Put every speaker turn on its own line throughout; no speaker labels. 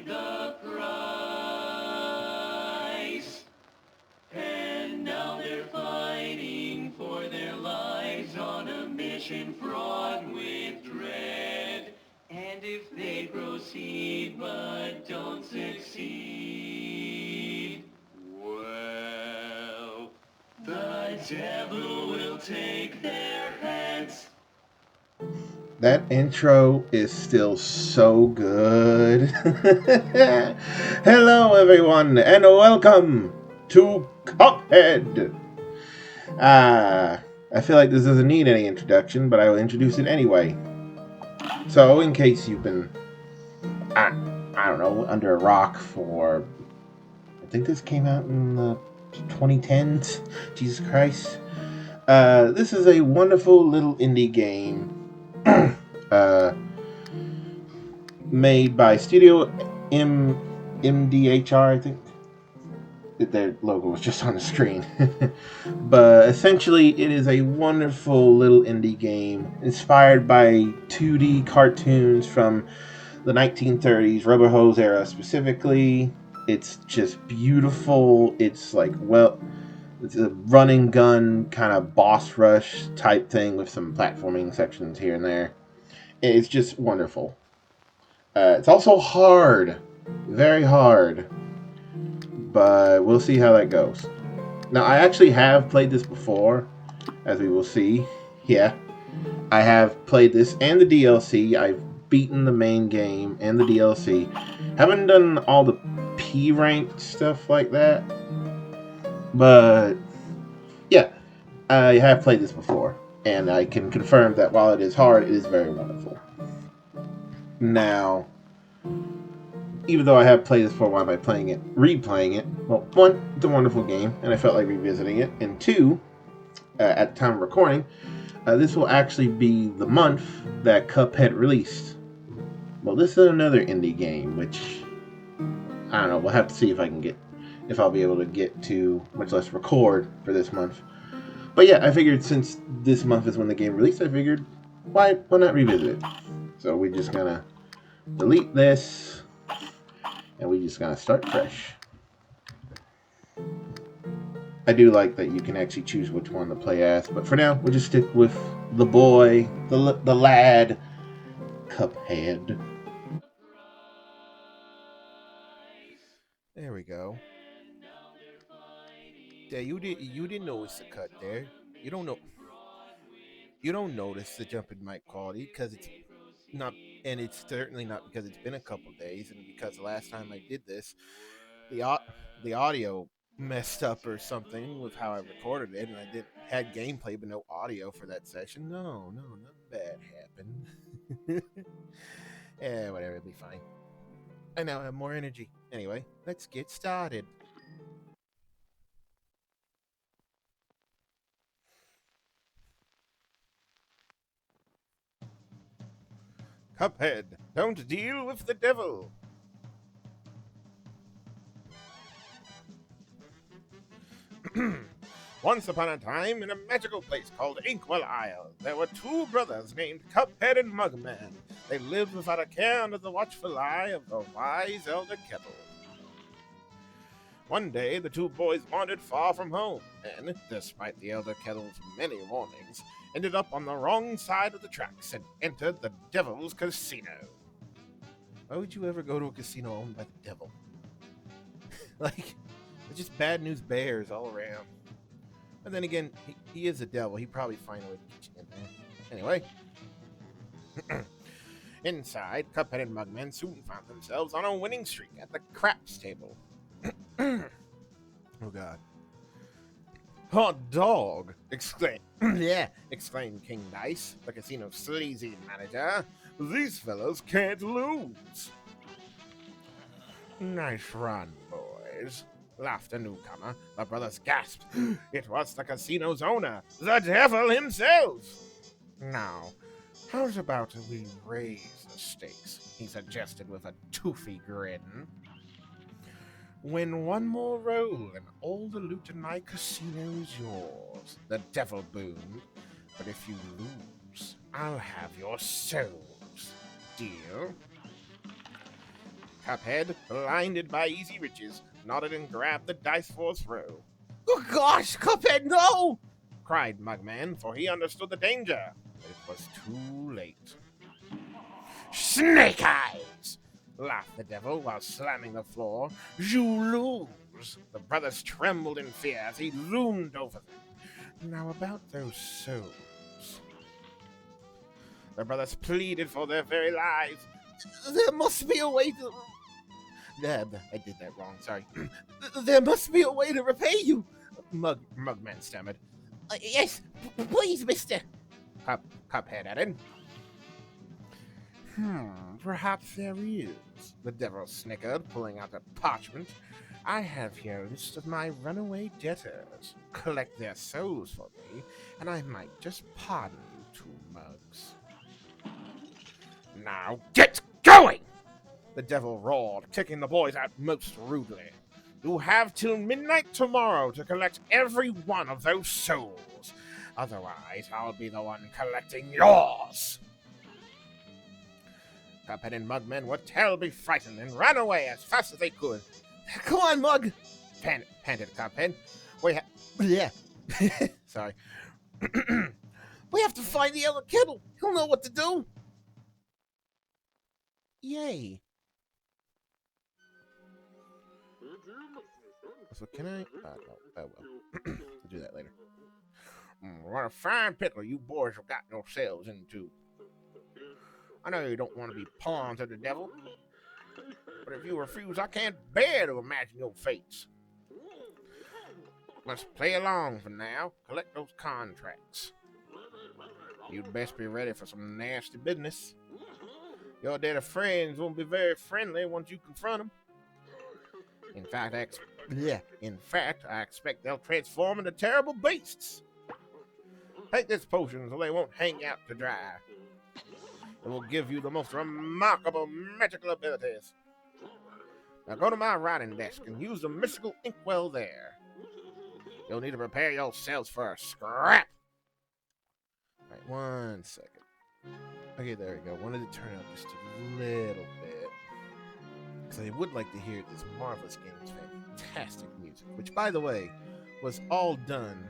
the price. And now they're fighting for their lives on a mission fraught with dread. And if they proceed but don't succeed, well, the devil will take their heads.
That intro is still so good. Hello, everyone, and welcome to Cuphead. I feel like this doesn't need any introduction, but I will introduce it anyway. So, in case you've been, I, I don't know, under a rock for, I think this came out in the 2010s. Jesus Christ. This is a wonderful little indie game. uh, Made by Studio MDHR, I think. Their logo was just on the screen. But essentially, it is a wonderful little indie game inspired by 2D cartoons from the 1930s, Rubber Hose era specifically. It's just beautiful. It's like, well, it's a run and gun kind of boss rush type thing with some platforming sections here and there. It's just wonderful. It's also hard, very hard, but we'll see how that goes. Now, I actually have played this before, as we will see. Yeah, I have played this and the DLC. I've beaten the main game and the DLC. Haven't done all the P ranked stuff like that, but yeah, I have played this before, and I can confirm that while it is hard, it is very wonderful. Now, even though I have played this for a while by replaying it, well, one, it's a wonderful game, and I felt like revisiting it, and two, at the time of recording, this will actually be the month that Cuphead released. Well, this is another indie game, which, I don't know, we'll have to see if I'll be able to get to, much less record for this month. But yeah, I figured since this month is when the game released, I figured, why not revisit it? So we're just gonna delete this, and we're just gonna start fresh. I do like that you can actually choose which one to play as, but for now, we'll just stick with the boy, the lad, Cuphead. There we go. Yeah, you didn't notice the cut there. You don't know you don't notice the jump in mic quality because it's not, and it's certainly not because it's been a couple days, and because the last time I did this, the the audio messed up or something with how I recorded it, and I did had gameplay but no audio for that session. No, nothing bad happened. Yeah, whatever, it'll be fine. I now have more energy. Anyway, let's get started. Cuphead, don't deal with the devil. Once upon a time, in a magical place called Inkwell Isle, there were two brothers named Cuphead and Mugman. They lived without a care under the watchful eye of the wise Elder Kettle. One day, the two boys wandered far from home, and, despite the Elder Kettle's many warnings, ended up on the wrong side of the tracks and entered the Devil's Casino. Why would you ever go to a casino owned by the devil? Like, it's just bad news bears all around. But then again, he is a devil. He'd probably find a way to get you in there. Anyway, inside, Cuphead and Mugman soon found themselves on a winning streak at the craps table. Oh, God. Hot dog! Exclaimed King Dice, the casino's sleazy manager. These fellows can't lose. Nice run, boys, laughed the newcomer. The brothers gasped. It was the casino's owner, the devil himself. Now, how's about we raise the stakes? He suggested with a toothy grin. Win one more roll, and all the loot in my casino is yours, the devil boomed. But if you lose, I'll have your souls. Deal? Cuphead, blinded by easy riches, nodded and grabbed the dice for a throw. Oh gosh, Cuphead, no! Cried Mugman, for he understood the danger. But it was too late. Snake eyes! Laughed the devil while slamming the floor. You lose! The brothers trembled in fear as he loomed over them. Now about those souls. The brothers pleaded for their very lives. There must be a way to... I did that wrong, sorry. There must be a way to repay you, Mugman stammered. Yes, please, mister, Cuphead added. Perhaps there is, the devil snickered, pulling out a parchment. I have here a list of my runaway debtors. Collect their souls for me, and I might just pardon you two mugs. Now get going! The devil roared, kicking the boys out most rudely. You have till midnight tomorrow to collect every one of those souls. Otherwise, I'll be the one collecting yours. Cuphead and Mugman were terribly frightened and ran away as fast as they could. Come on, Mug! Panted Cuphead. Sorry. We have to find the other kibble. He'll know what to do. Yay. So can I? No, I will. I'll do that later. What a fine pickle you boys have gotten yourselves into. I know you don't want to be pawns of the devil, but if you refuse, I can't bear to imagine your fates. Let's play along for now. Collect those contracts. You'd best be ready for some nasty business. Your dead friends won't be very friendly once you confront them. In fact, I expect they'll transform into terrible beasts. Take this potion so they won't hang out to dry. It will give you the most remarkable magical abilities. Now go to my writing desk and use the mystical inkwell there. You'll need to prepare yourselves for a scrap. Alright, 1 second. Okay, there we go. Wanted to turn up just a little bit, because I would like to hear this marvelous game's fantastic music, which, by the way, was all done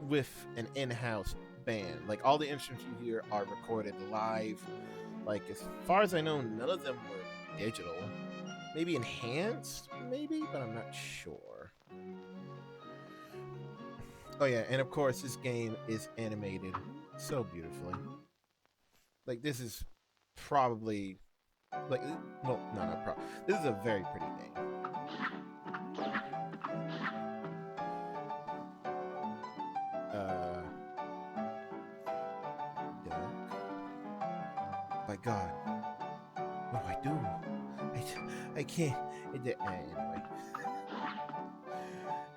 with an in-house band. Like, all the instruments you hear are recorded live. Like, as far as I know, none of them were digital. Maybe enhanced, maybe, but I'm not sure. Oh yeah, and of course, this game is animated so beautifully. Like, this is probably, like, well, no, not probably. This is a very pretty game. My God, what do I do? I can't. Anyway.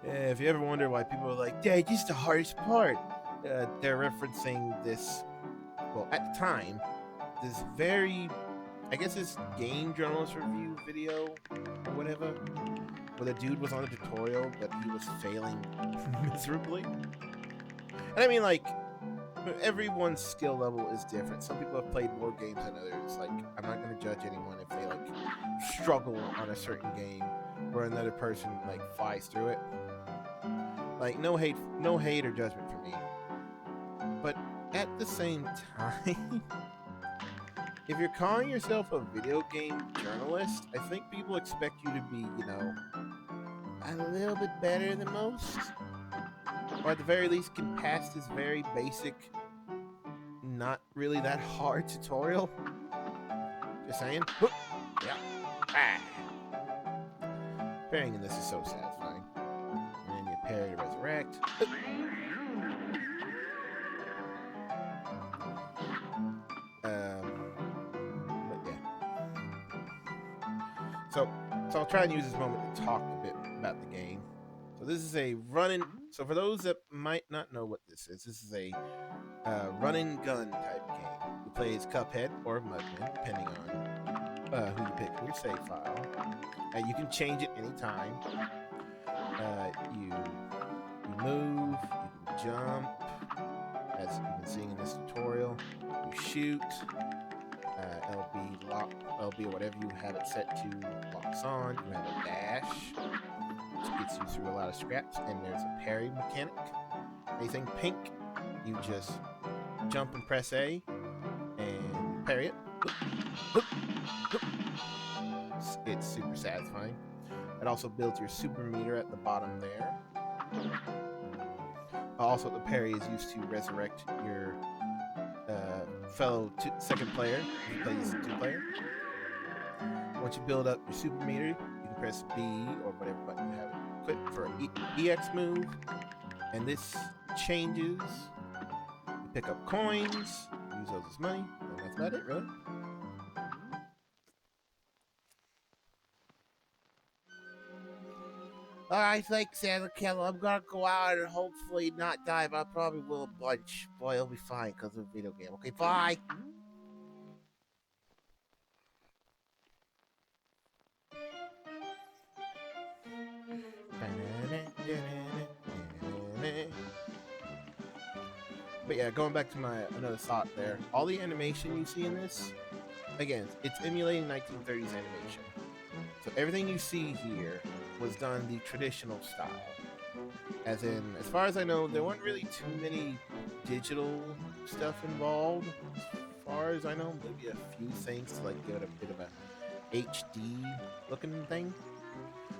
If you ever wonder why people are like, "Dad, this is the hardest part," they're referencing this. Well, at the time, this very, I guess, this game journalist review video or whatever, where the dude was on a tutorial, but he was failing miserably. And I mean, like, everyone's skill level is different. Some people have played more games than others. Like, I'm not going to judge anyone if they, like, struggle on a certain game where another person, like, flies through it. Like, no hate or judgment for me. But at the same time, if you're calling yourself a video game journalist, I think people expect you to be, you know, a little bit better than most. Or at the very least can pass this very basic, not really that hard tutorial. Just saying. Yeah. Parrying in this is so satisfying. And you parry to resurrect. But yeah. So I'll try and use this moment to talk a bit about the game. So this is a so for those that might not know what this is a run and gun type game. You play as Cuphead or Mugman, depending on who you pick in your save file. You can change it anytime. You move, you can jump, as you've been seeing in this tutorial. You shoot, LB or whatever you have it set to locks on. You have a dash, which gets you through a lot of scraps, and there's a parry mechanic. Anything pink, you just jump and press A, and parry it. It's super satisfying. It also builds your super meter at the bottom there. Also, the parry is used to resurrect your fellow second player if you play this 2-player. Once you build up your super meter, you can press B or whatever button you have equipped for an EX move, and this changes. You pick up coins, use those as money, and that's about it, really. Alright, thanks, Santa Kello. I'm gonna go out and hopefully not die, but I probably will a bunch. Boy, it'll be fine because of the video game. Okay, bye! But yeah, going back to my another thought there. All the animation you see in this, again, it's emulating 1930s animation. So everything you see here was done the traditional style. As in, as far as I know, there weren't really too many digital stuff involved. As far as I know, maybe a few things to like give it a bit of a HD looking thing.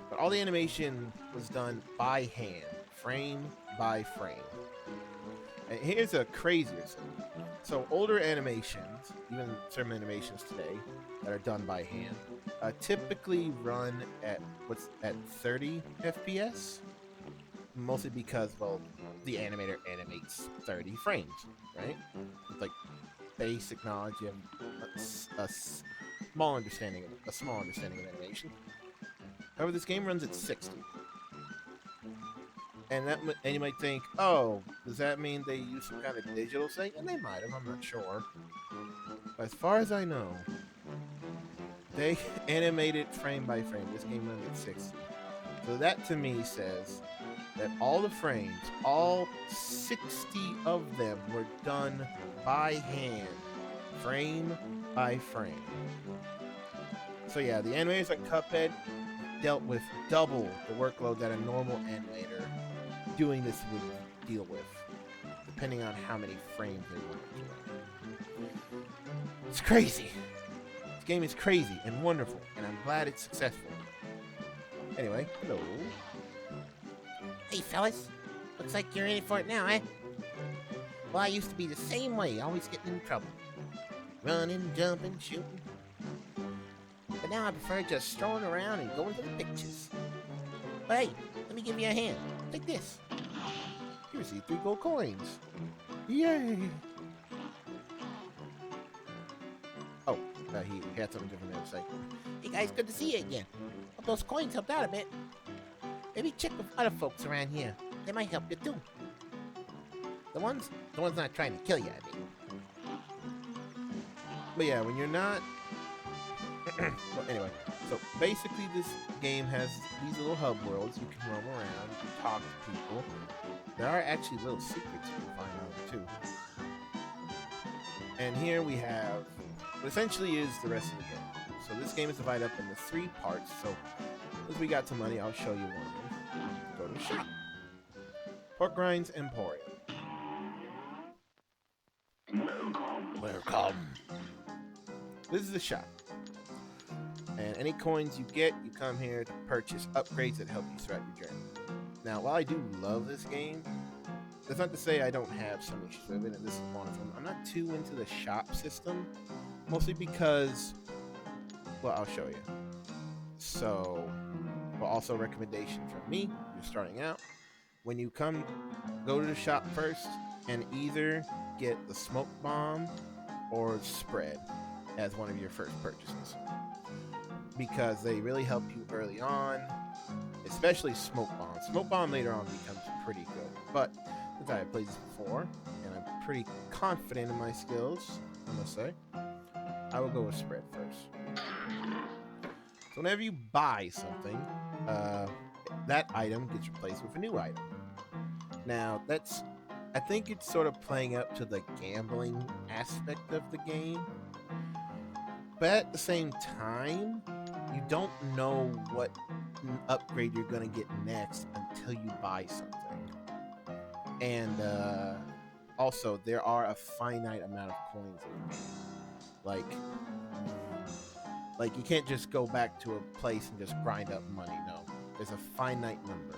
But all the animation was done by hand, frame by frame. And here's a crazier thing. So older animations, even certain animations today that are done by hand, typically run at 30 FPS. Mostly because, well, the animator animates 30 frames, right? It's like basic knowledge of a small understanding of animation. However, this game runs at 60. And you might think, oh, does that mean they use some kind of digital thing? And they might have, I'm not sure. But as far as I know, they animated frame by frame. This game runs at 60. So that to me says that all the frames, all 60 of them, were done by hand, frame by frame. So yeah, the animators at Cuphead dealt with double the workload that a normal animator doing this would deal with, depending on how many frames they wanted to. It's crazy. This game is crazy and wonderful, and I'm glad it's successful. Anyway, hello.
Hey, fellas. Looks like you're in it for it now, eh? Well, I used to be the same way, always getting in trouble. Running, jumping, shooting. But now I prefer just strolling around and going to the pictures. But hey, let me give you a hand. Take this.
Here's the 3 gold coins. Yay! Oh, he had something different there to say.
Hey guys, good to see you again. Hope those coins helped out a bit. Maybe check with other folks around here. They might help you too. The ones not trying to kill you, I mean.
But yeah, when you're not... well, anyway, so basically this game has these little hub worlds. You can roam around, you can talk to people. There are actually little secrets you can find out too. And here we have what essentially is the rest of the game. So this game is divided up into 3 parts. So as we got some money, I'll show you one of them. Go to the shop. Pork Rinds Emporium.
Welcome.
This is the shop. And any coins you get, you come here to purchase upgrades that help you throughout your journey. Now, while I do love this game, that's not to say I don't have some issues with it, and this is one of them. I'm not too into the shop system, mostly because, well, I'll show you. So, well, also a recommendation from me, you're starting out. When you go to the shop first, and either get the smoke bomb or spread as one of your first purchases. Because they really help you early on, especially Smoke Bomb. Smoke Bomb later on becomes pretty good, but since I have played this before, and I'm pretty confident in my skills, I must say, I will go with Spread first. So whenever you buy something, that item gets replaced with a new item. Now, I think it's sort of playing up to the gambling aspect of the game. But at the same time, you don't know what upgrade you're going to get next until you buy something. And also, there are a finite amount of coins in the game. Like you can't just go back to a place and just grind up money. No, there's a finite number.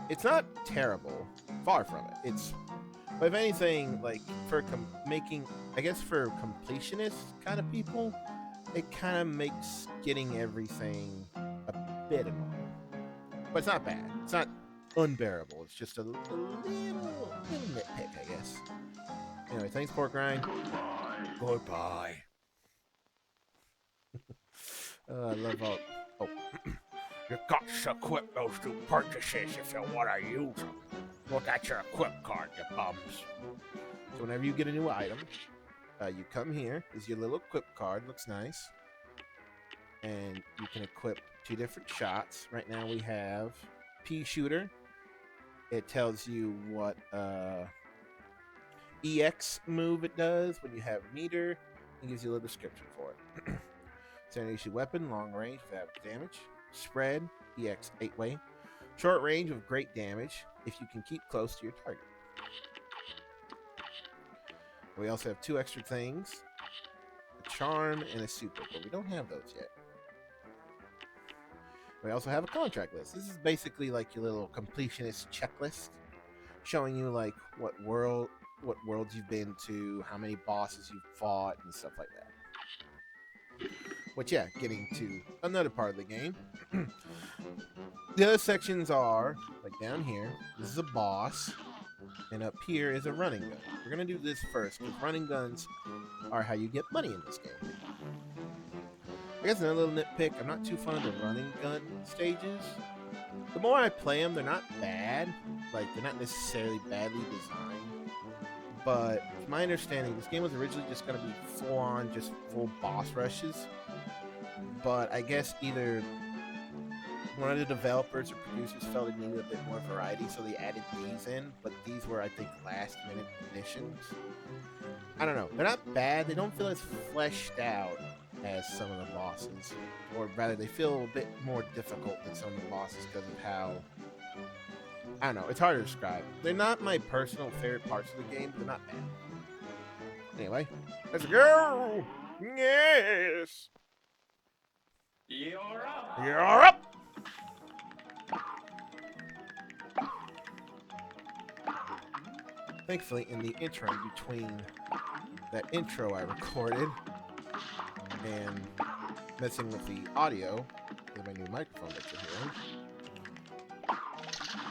It's not terrible, far from it. But if anything, like for I guess for completionist kind of people, it kind of makes getting everything a bit annoying. But it's not bad. It's not unbearable. It's just a little nitpick, I guess. Anyway, thanks, Pork Rind. Goodbye. I love all. Oh, you got to equip those two purchases if you want to use them. Look at your equip card, you bums. So whenever you get a new item, you come here. Is your little equip card. Looks nice. And you can equip 2 different shots. Right now we have Pea Shooter. It tells you what EX move it does. When you have meter, it gives you a little description for it. Standard issue weapon, long range, fab damage. Spread, EX 8-way. Short range with great damage if you can keep close to your target. We also have 2 extra things. A charm and a super, but we don't have those yet. We also have a contract list. This is basically like your little completionist checklist, showing you like what worlds you've been to, how many bosses you've fought, and stuff like that. Which, yeah, getting to another part of the game. The other sections are, like down here, this is a boss, and up here is a running gun. We're going to do this first, because running guns are how you get money in this game. I guess another little nitpick, I'm not too fond of the running gun stages. The more I play them, they're not bad. Like, they're not necessarily badly designed. But, from my understanding, this game was originally just going to be full-on, just full boss rushes. But I guess either one of the developers or producers felt it needed a bit more variety, so they added these in. But these were, I think, last-minute additions. I don't know. They're not bad. They don't feel as fleshed out as some of the bosses. Or rather, they feel a bit more difficult than some of the bosses because of how... I don't know. It's hard to describe. They're not my personal favorite parts of the game, but they're not bad. Anyway, let's go! Yes!
You're up.
You're up! Thankfully, in the interim between that intro I recorded and messing with the audio with my new microphone that you're hearing,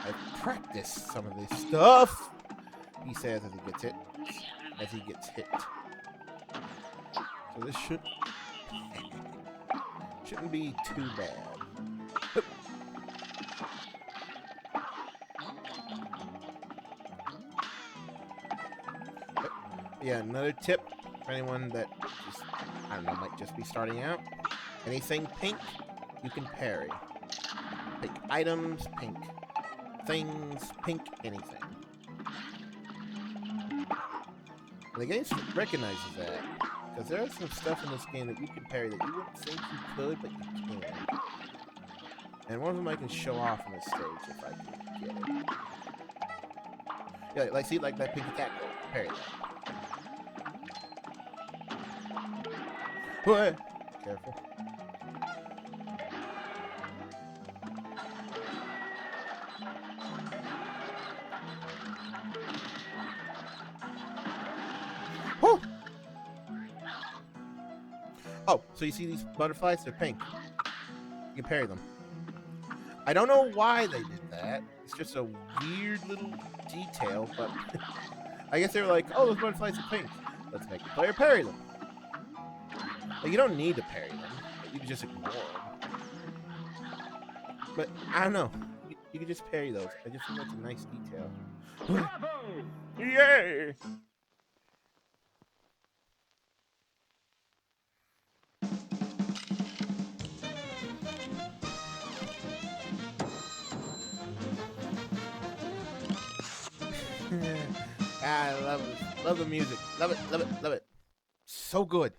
I practiced some of this stuff, he says as he gets hit. So this shouldn't be too bad. Yeah, another tip for anyone that just, I don't know, might just be starting out. Anything pink, you can parry. Pink items, pink things, pink anything. And the game recognizes that, because there is some stuff in this game that you can parry that you wouldn't think you could, but you can. And one of them I can show off on this stage if I can get it. Yeah, like see, like that pink attack, parry that. What? Careful. Woo! Oh, so you see these butterflies? They're pink. You can parry them. I don't know why they did that. It's just a weird little detail, but I guess they were like, oh, those butterflies are pink. Let's make the player parry them. Like, you don't need to parry them. You can just ignore them. But, I don't know. You can just parry those. I just think that's a nice detail.
Bravo!
Yay! I love it. Love the music. Love it, love it, love it.
So good.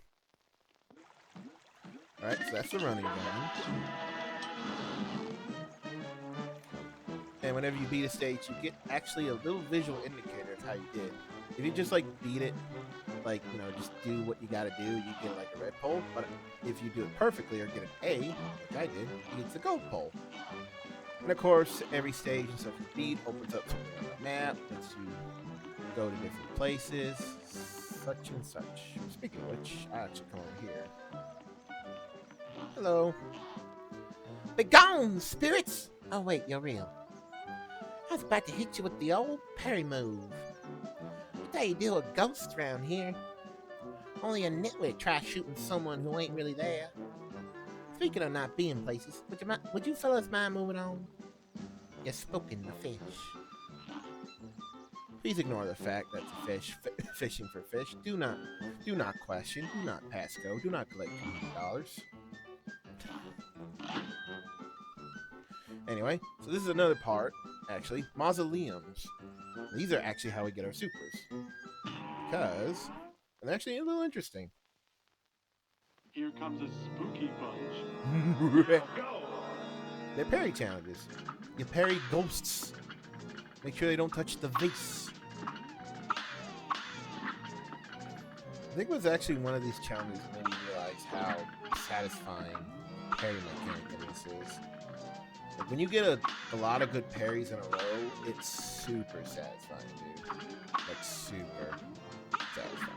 Alright, so that's the running gun. And whenever you beat a stage, you get actually a little visual indicator of how you did. If you just like beat it, like, you know, just do what you gotta do, you get like a red pole. But if you do it perfectly or get an A, like I did, you get the gold pole. And of course, every stage and stuff you beat opens up something on the map, lets you go to different places, such and such. Speaking of which, I actually come over here. Hello. Begone, spirits! Oh wait, you're real. I was about to hit you with the old parry move. What do you do a ghost around here? Only a nitwit try shooting someone who ain't really there. Speaking of not being places, would you fellas mind moving on? You're spoken the fish. Please ignore the fact that the fish fishing for fish. Do not question. Do not pass go. Do not collect $200. Anyway, so this is another part. Actually, mausoleums. These are actually how we get our supers. Because they're actually a little interesting.
Here comes a spooky bunch. Go!
They're parry challenges. You parry ghosts. Make sure they don't touch the vase. I think it was actually one of these challenges that made me realize how satisfying parry mechanic this is. Like when you get a lot of good parries in a row, it's super satisfying, dude. Like super satisfying.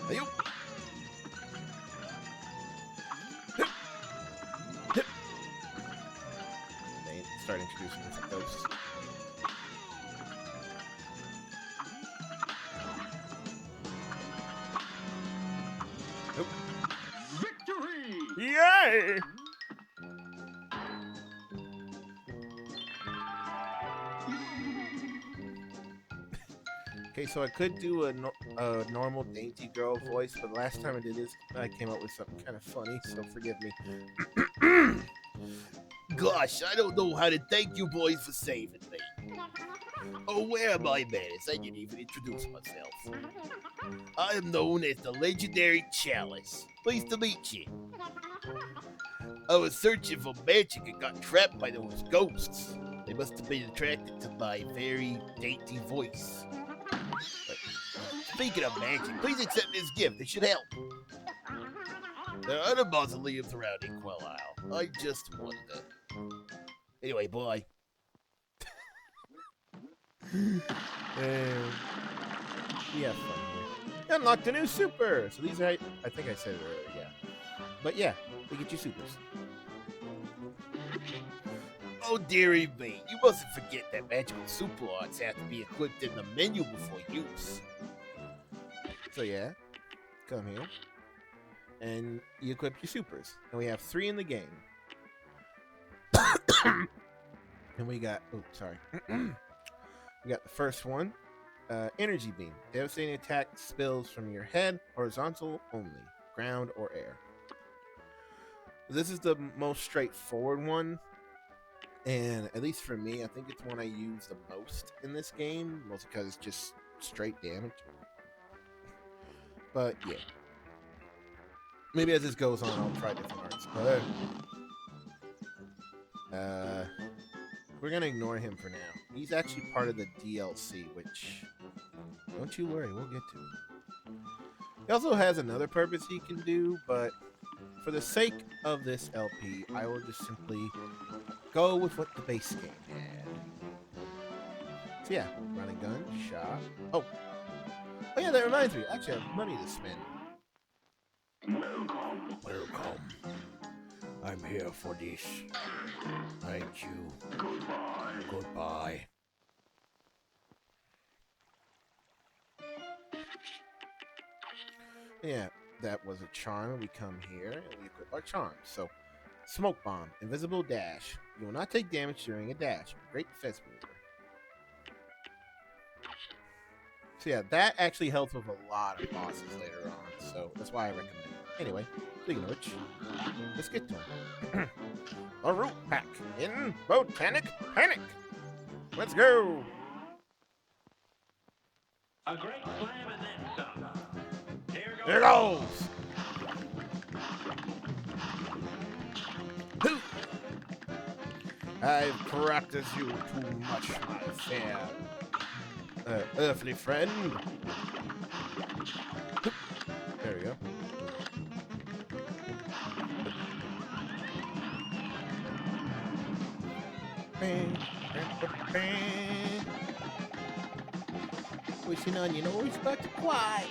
Hey-yo. They start introducing different ghosts.
Victory!
Yay! Okay, so I could do a normal dainty girl voice, but last time I did this, I came up with something kind of funny, so forgive me. Gosh, I don't know how to thank you boys for saving me. Oh, where are my manners? I didn't even introduce myself. I am known as the legendary Chalice. Pleased to meet you. I was searching for magic and got trapped by those ghosts. They must have been attracted to my very dainty voice. But speaking of magic, please accept this gift. It should help. There are other mausoleums around Inkwell Isle. I just wonder. Anyway, bye. We have fun here. Unlocked a new super! So these are, I think I said it earlier, yeah. But yeah, we get you supers. Oh, dearie me, you mustn't forget that magical super arts have to be equipped in the menu before use. So yeah, come here. And you equip your supers. And we have 3 in the game. And we got, oh, sorry. We got the first one, Energy Beam. Devastating attack spills from your head, horizontal only, ground or air. This is the most straightforward one. And at least for me, I think it's one I use the most in this game, mostly because it's just straight damage. But yeah. Maybe as this goes on, I'll try different arts. But we're gonna ignore him for now. He's actually part of the DLC, which don't you worry, we'll get to. He also has another purpose he can do, but for the sake of this LP, I will just simply go with what the base game had. So yeah, running gun, shot. Oh yeah, that reminds me. Actually, I have money to spend. Welcome. I'm here for this. Thank you. Goodbye. Yeah, that was a charm. We come here and we equip our charms. So, smoke bomb, invisible dash. You will not take damage during a dash. Great defense maneuver. So yeah, that actually helps with a lot of bosses later on. So that's why I recommend it. Anyway, speaking of which, let's get to him. A root pack in Botanic Panic. Let's go.
A great slam and then some.
Here goes. Hoo. I've practiced you too much, my fair earthly friend. Hoo. There we go. Wishing on you know he's about to cry.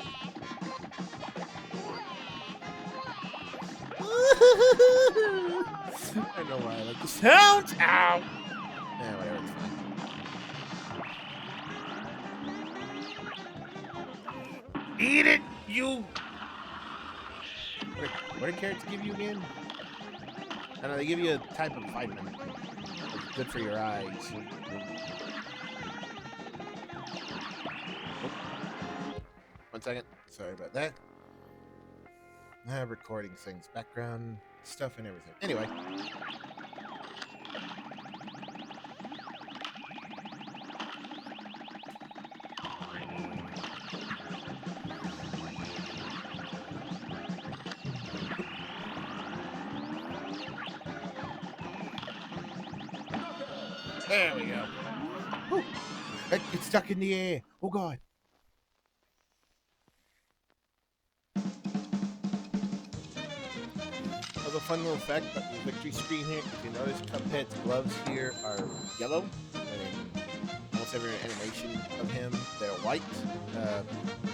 I know why I like the sound. Ow! Yeah, whatever, it's fine. Eat it, you! What did carrots give you again? I know, they give you a type of vitamin. It's good for your eyes. Oh. 1 second. Sorry about that. Recording things, background stuff and everything. Anyway. There we go. Whew. It's stuck in the air. Oh, God. As a fun little fact about the victory screen here, if you notice, Cuphead's gloves here are yellow, and in almost every animation of him, they're white.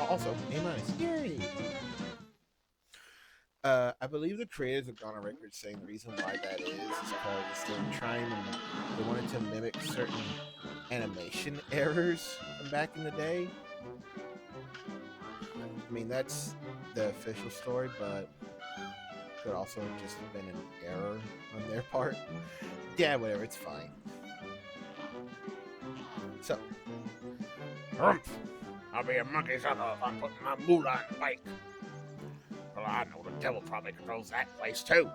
Also, A-. Yay! I believe the creators have gone on record saying the reason why that is because they were trying and they wanted to mimic certain animation errors from back in the day. I mean, that's the official story, but could also have just been an error on their part. Yeah, whatever, it's fine. So,
Rumph! I'll be a monkey's other if I'm putting my moolah on the bike. Well, I know the devil probably controls that place too.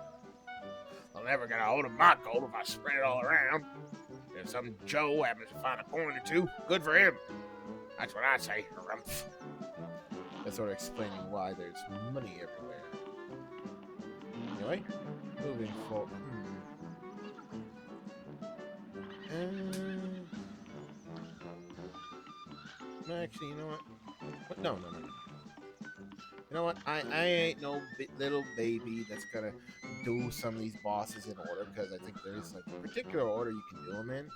They'll never get a hold of my gold if I spread it all around. If some Joe happens to find a coin or two, good for him. That's what I say, Rumph.
That's sort of explaining why there's money everywhere. Anyway, moving forward. No, actually, you know what? No. You know what? I ain't no little baby that's gonna do some of these bosses in order, because I think there's like a particular order you can do them in.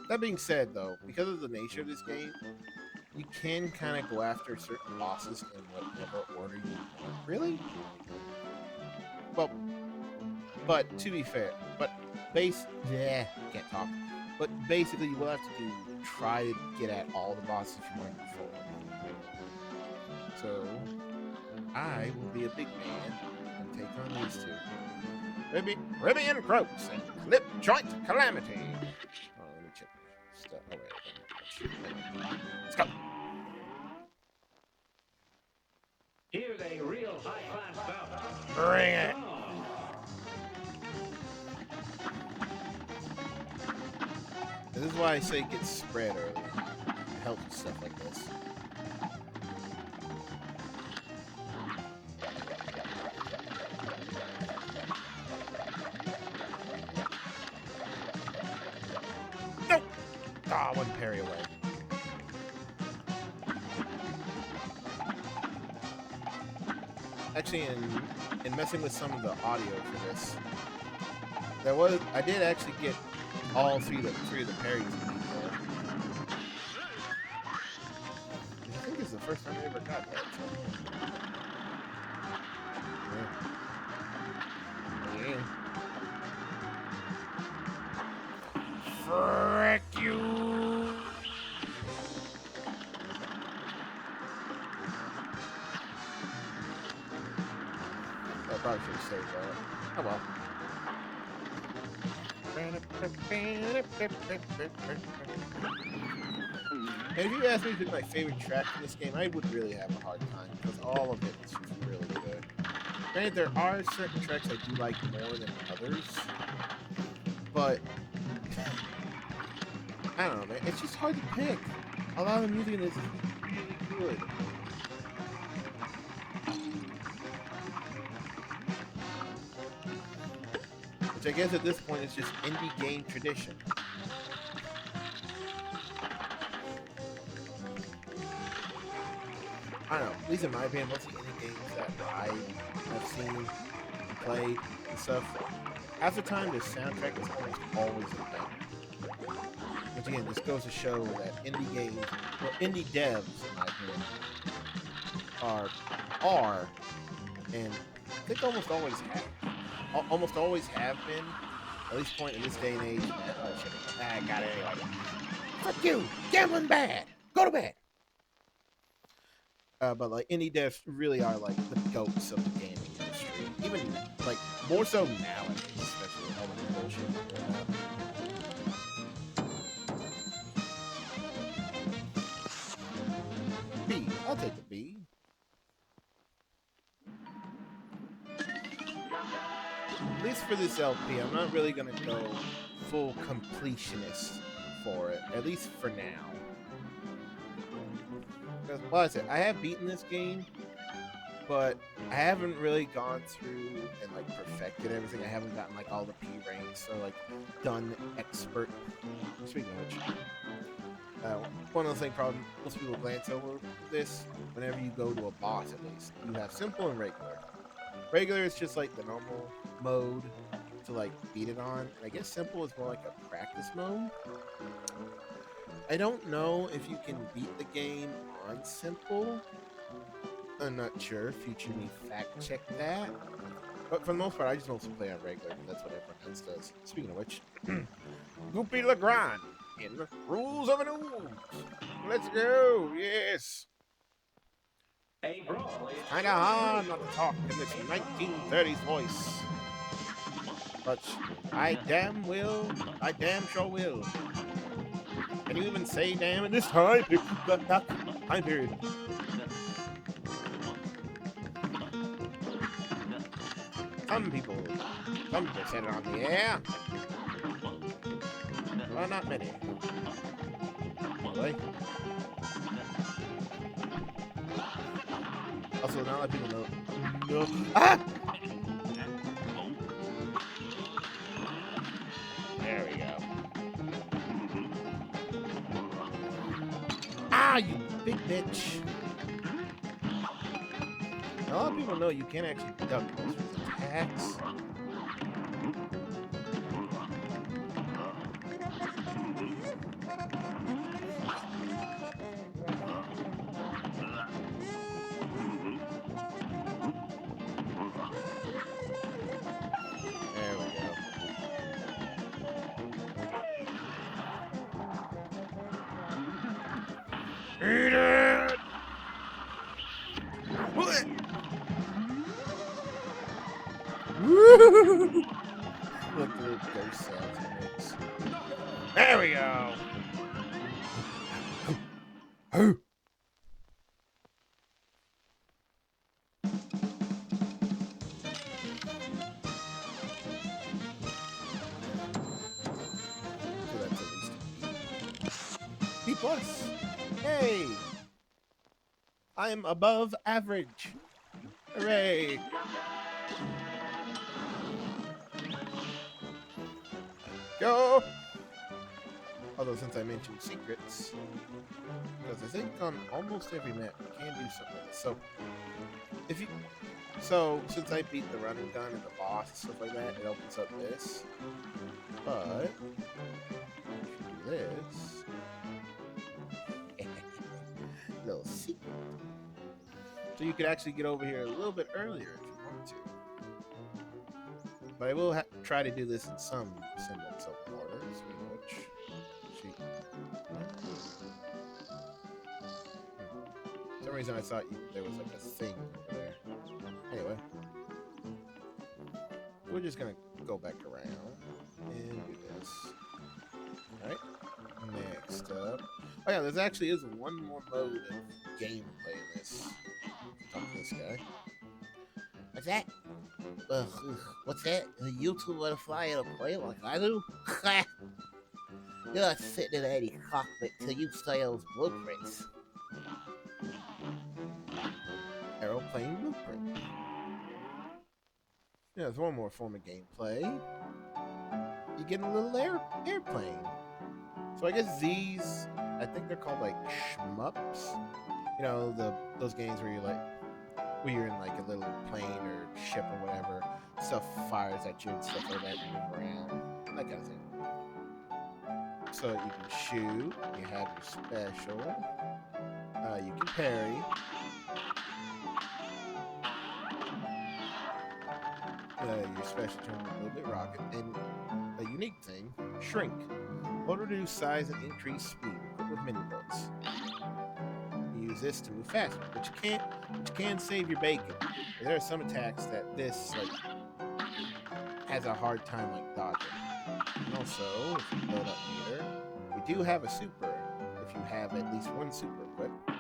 That being said, though, because of the nature of this game, you can kind of go after certain bosses in whatever order you want. Really? Well, but to be fair, can't talk. But basically, you will have to try to get at all the bosses from one before. So, I will be a big man and take on these two.
Ribby and Groats and Clip Joint Calamity.
Oh, let me check stuff. Oh, wait.
Let's go.
Here's a real high-class bout.
Bring it.
This is why I say get spread early. It helps with stuff like this.
Nope.
Ah, one parry away. Actually, in messing with some of the audio for this, I did actually get all three of the parries in there. I think this is the first time I ever got that. Yeah.
Frick you.
I probably should have saved that. Oh well. And if you ask me to pick my favorite track in this game, I would really have a hard time because all of it is just really good. Granted, there are certain tracks I do like more than others, but I don't know, man. It's just hard to pick. A lot of the music in this is really good. Which I guess at this point is just indie game tradition. I don't know. At least in my opinion, most of the indie games that I have seen and played and stuff, half the time the soundtrack is almost always a banger. Which again, this goes to show that indie games, well, indie devs, in my opinion, are, and I think almost always have been, at least point in this day and age. Oh shit! I got it anyway. Fuck you! Gambling bad. Go to bed. But like indie devs really are like the goats of the gaming industry, even like more so nowadays, especially with all the bullshit going on. B, I'll take the B. At least for this LP, I'm not really gonna go full completionist for it, at least for now. Because, well, I said, I have beaten this game, but I haven't really gone through and like perfected everything. I haven't gotten like all the P ranks or like done expert. Speaking of which, one of the things probably most people glance over this whenever you go to a boss, at least you have simple and regular. Regular is just like the normal mode to like beat it on, and I guess simple is more like a practice mode. I don't know if you can beat the game on simple. I'm not sure. Future me fact check that. But for the most part, I just mostly play on regular, because that's what everyone else does. Speaking of which, Goopy Legrand in Rules of an Ooze. Let's go. Yes. Kinda hard not to talk in this 1930s voice. But I damn sure will. Can you even say damn in this time? That time period. Some people said it on the air. Well, not many. Really? Also, not a lot of people know. No. Ah! There we go. Ah, you big bitch. A lot of people know you can't actually duck most of his attacks. There we go. Eat it! What? Look at the ghost sounds it makes. There we go. So that's at least a B plus. Hey, I am above average. Hooray! Go! Although since I mentioned secrets, because I think on almost every map you can do something like this. So if you, since I beat the running gun and the boss and stuff like that, it opens up this. But if you do this, little secret. So you could actually get over here a little bit earlier if you want to. But I will try to do this in some semblance of order. For some reason I thought there was like a thing over there. Anyway, we're just gonna go back around and do this. Alright, next up. Oh yeah, there actually is one more mode of gameplay in this. Talk to this guy. What's that? What's that? You two want to fly in a plane like I do? You're not sitting in any cockpit till you study those blueprints. Aeroplane blueprint. Yeah, there's one more form of gameplay. You get a little airplane. So I guess these, I think they're called like shmups. You know, those games where you're in like a little plane or ship or whatever. Stuff fires at you and stuff like that, you move around, that kind of thing. So you can shoot. You have your special. You can parry. Your special turn a little bit rocket, and a unique thing, shrink. Will reduce size and increase speed, equipped with mini bolts. You use this to move faster, but you can save your bacon. There are some attacks that this has a hard time dodging. And also, if you build up meter, we do have a super. If you have at least one super equipped,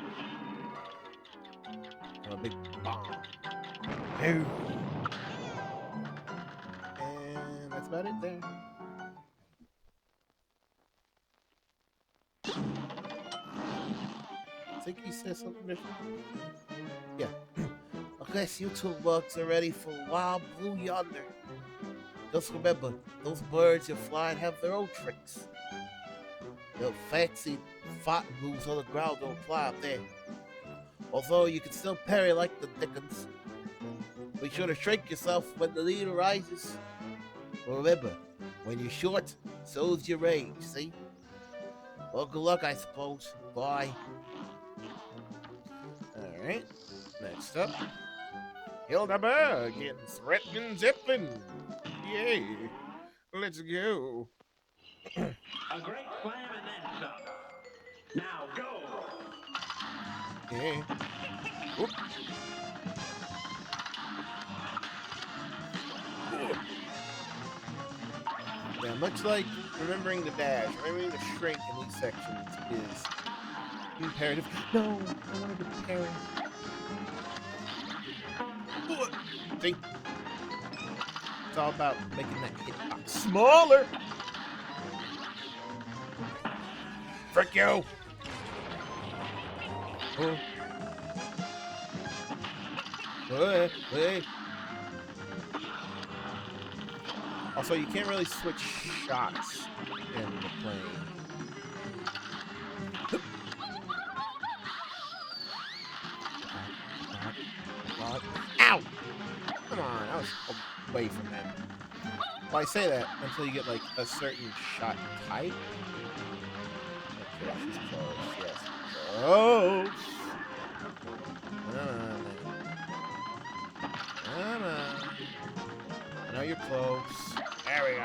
and a big bomb. And that's about it there. I think he said something different. Yeah. I guess you two bugs are ready for Wild Blue Yonder. Just remember, those birds you're flying have their own tricks. Their fancy fighting moves on the ground don't fly up there. Although you can still parry like the dickens. Be sure to shrink yourself when the need arises. But remember, when you're short, so's your range, see? Well, good luck, I suppose. Bye. Alright, next up.
Hildeberg in threatening Zeppelin. Yay. Let's go.
A great slam and then some. Now go.
Yeah. Whoop.
Yeah, much like remembering the dash, remembering the shrink in these sections is imperative. No, I wanted to parry. See? It's all about making that hitbox smaller.
Frick you.
Hey. Also, you can't really switch shots in the plane. Ow! Come on, I was away from that. Well, I say that until you get like a certain shot type. Okay, she's close. Yes, close. Come on. I know you're close.
There we go.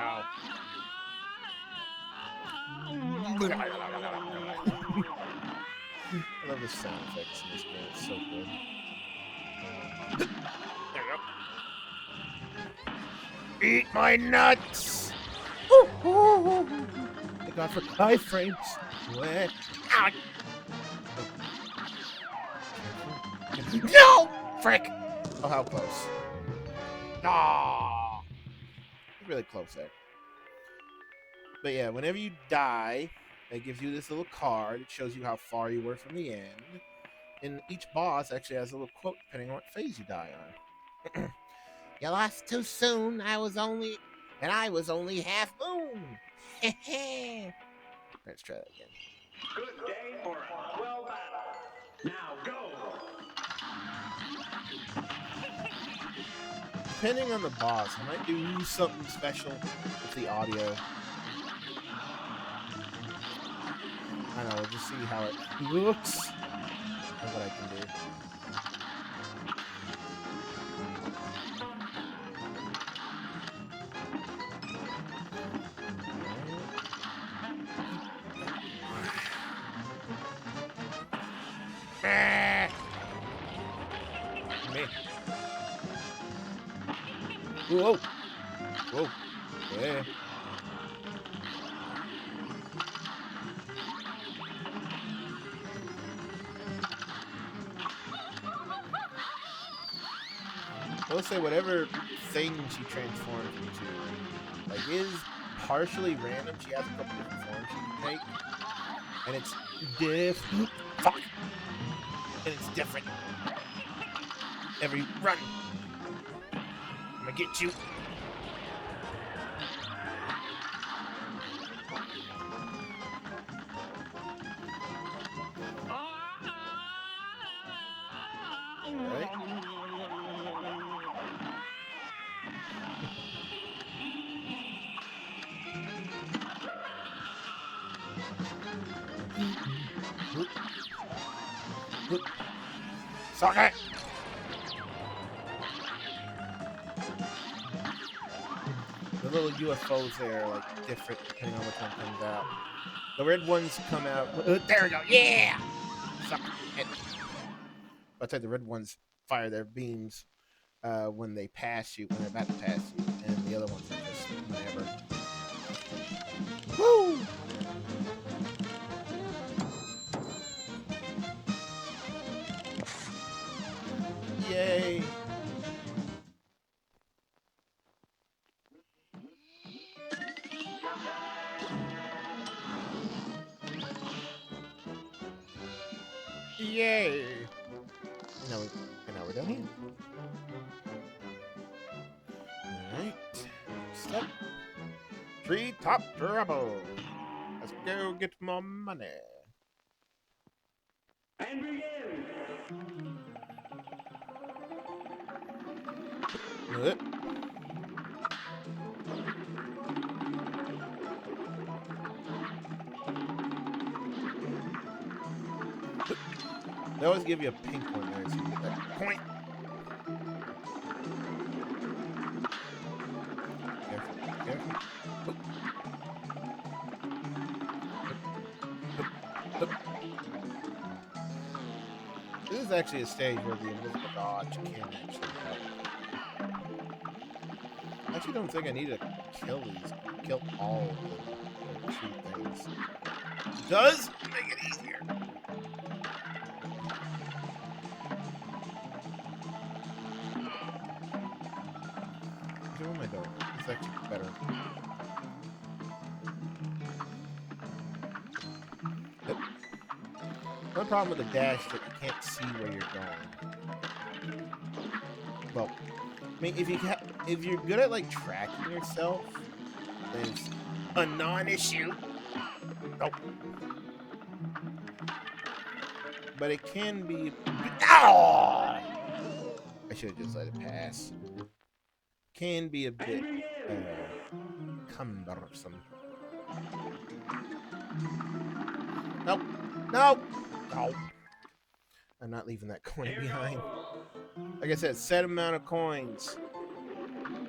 I love the sound effects in this game. It's so good.
There you go. Eat my nuts.
Thank God for iframes. What?
Ow. No! Frick.
Oh, how close.
Aw.
Really close there. But yeah, whenever you die, it gives you this little card. It shows you how far you were from the end. And each boss actually has a little quote depending on what phase you die on.
You lost too soon. I was only half moon.
Let's try that again.
Good day for a well battle. Now go.
Depending on the boss, I might do something special with the audio. I don't know, we'll just see how it looks and what I can do. Whoa! Whoa! Yeah. will say whatever thing she transforms into, like, is partially random. She has a couple different forms she can take, and it's fuck, and it's different. Every run, I'm gonna get you. Right. Suck it! The little UFOs there are like different depending on which one comes out. The red ones come out. There we go. Yeah! Suck it. I'll tell you, the red ones fire their beams when they pass you, when they're about to pass you, and the other ones are just whenever. Woo! Yay! Yay! Now we're done here. Alright. Step. Treetop trouble. Let's go get more money.
And begin.
They always give you a pink one there so you get that point. Careful, careful. This is actually a stage where the invisible dodge can actually help. I actually don't think I need to kill all of the two things. It does make it easier. What am I doing? It's actually better. One problem with the dash is that you can't see where you're going. Well, I mean, if you're good at like tracking yourself, then it's a non-issue. Nope. But it can be. Oh! I should have just let it pass. Can be a bit cumbersome. Nope. Nope. No. I'm not leaving that coin behind. Like I said, set amount of coins.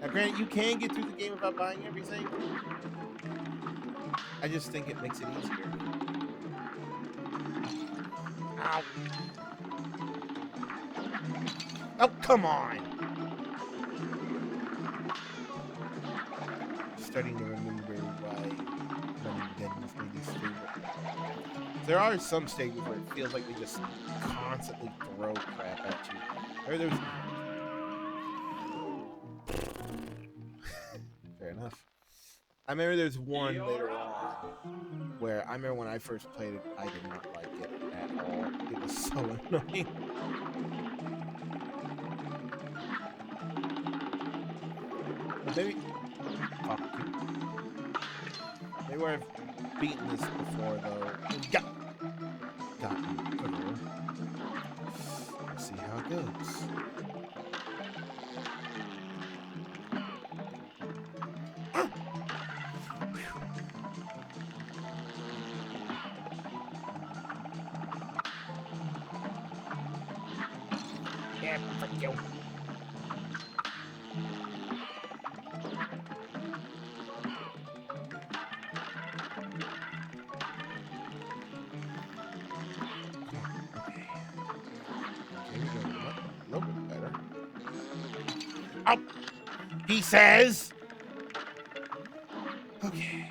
Now, granted, you can get through the game without buying everything. I just think it makes it easier. Ow. Oh, come on. Starting to remember why running dead was maybe favorite. There are some stages where it feels like they just constantly throw crap at you. Or there's fair enough. I remember there's one later on where I remember when I first played it, I did not like it at all. It was so annoying. But maybe fuck you. Maybe where I've beaten this before though. Got me. Let's see how it goes. Yeah, fuck you. A little bit better. Oh, he says. Okay.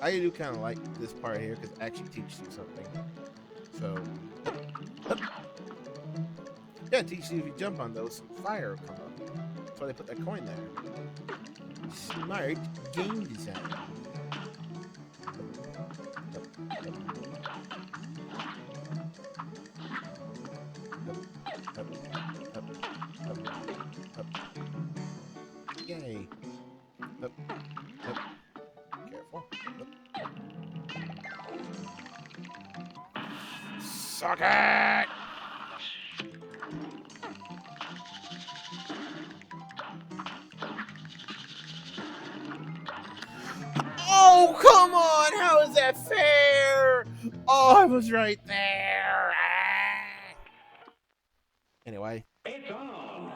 I do kind of like this part here because it actually teaches you something. So,
Yeah, teach you if you jump on those, some fire will come up. That's why they put that coin there. Smart game design. Yay. Up. Careful.
Suck it!
Oh, come on! How is that fair? Oh, I was right there. Ah. Anyway.
It's on.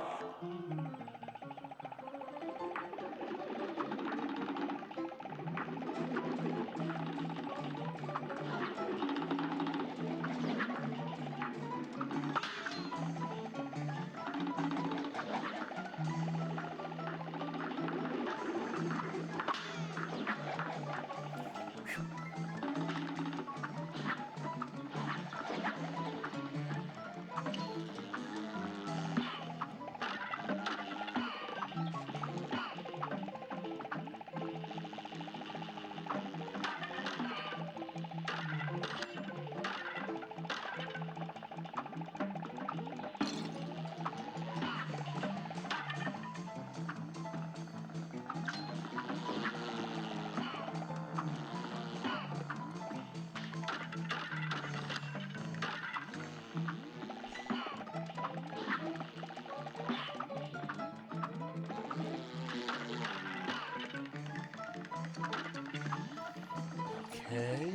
Okay.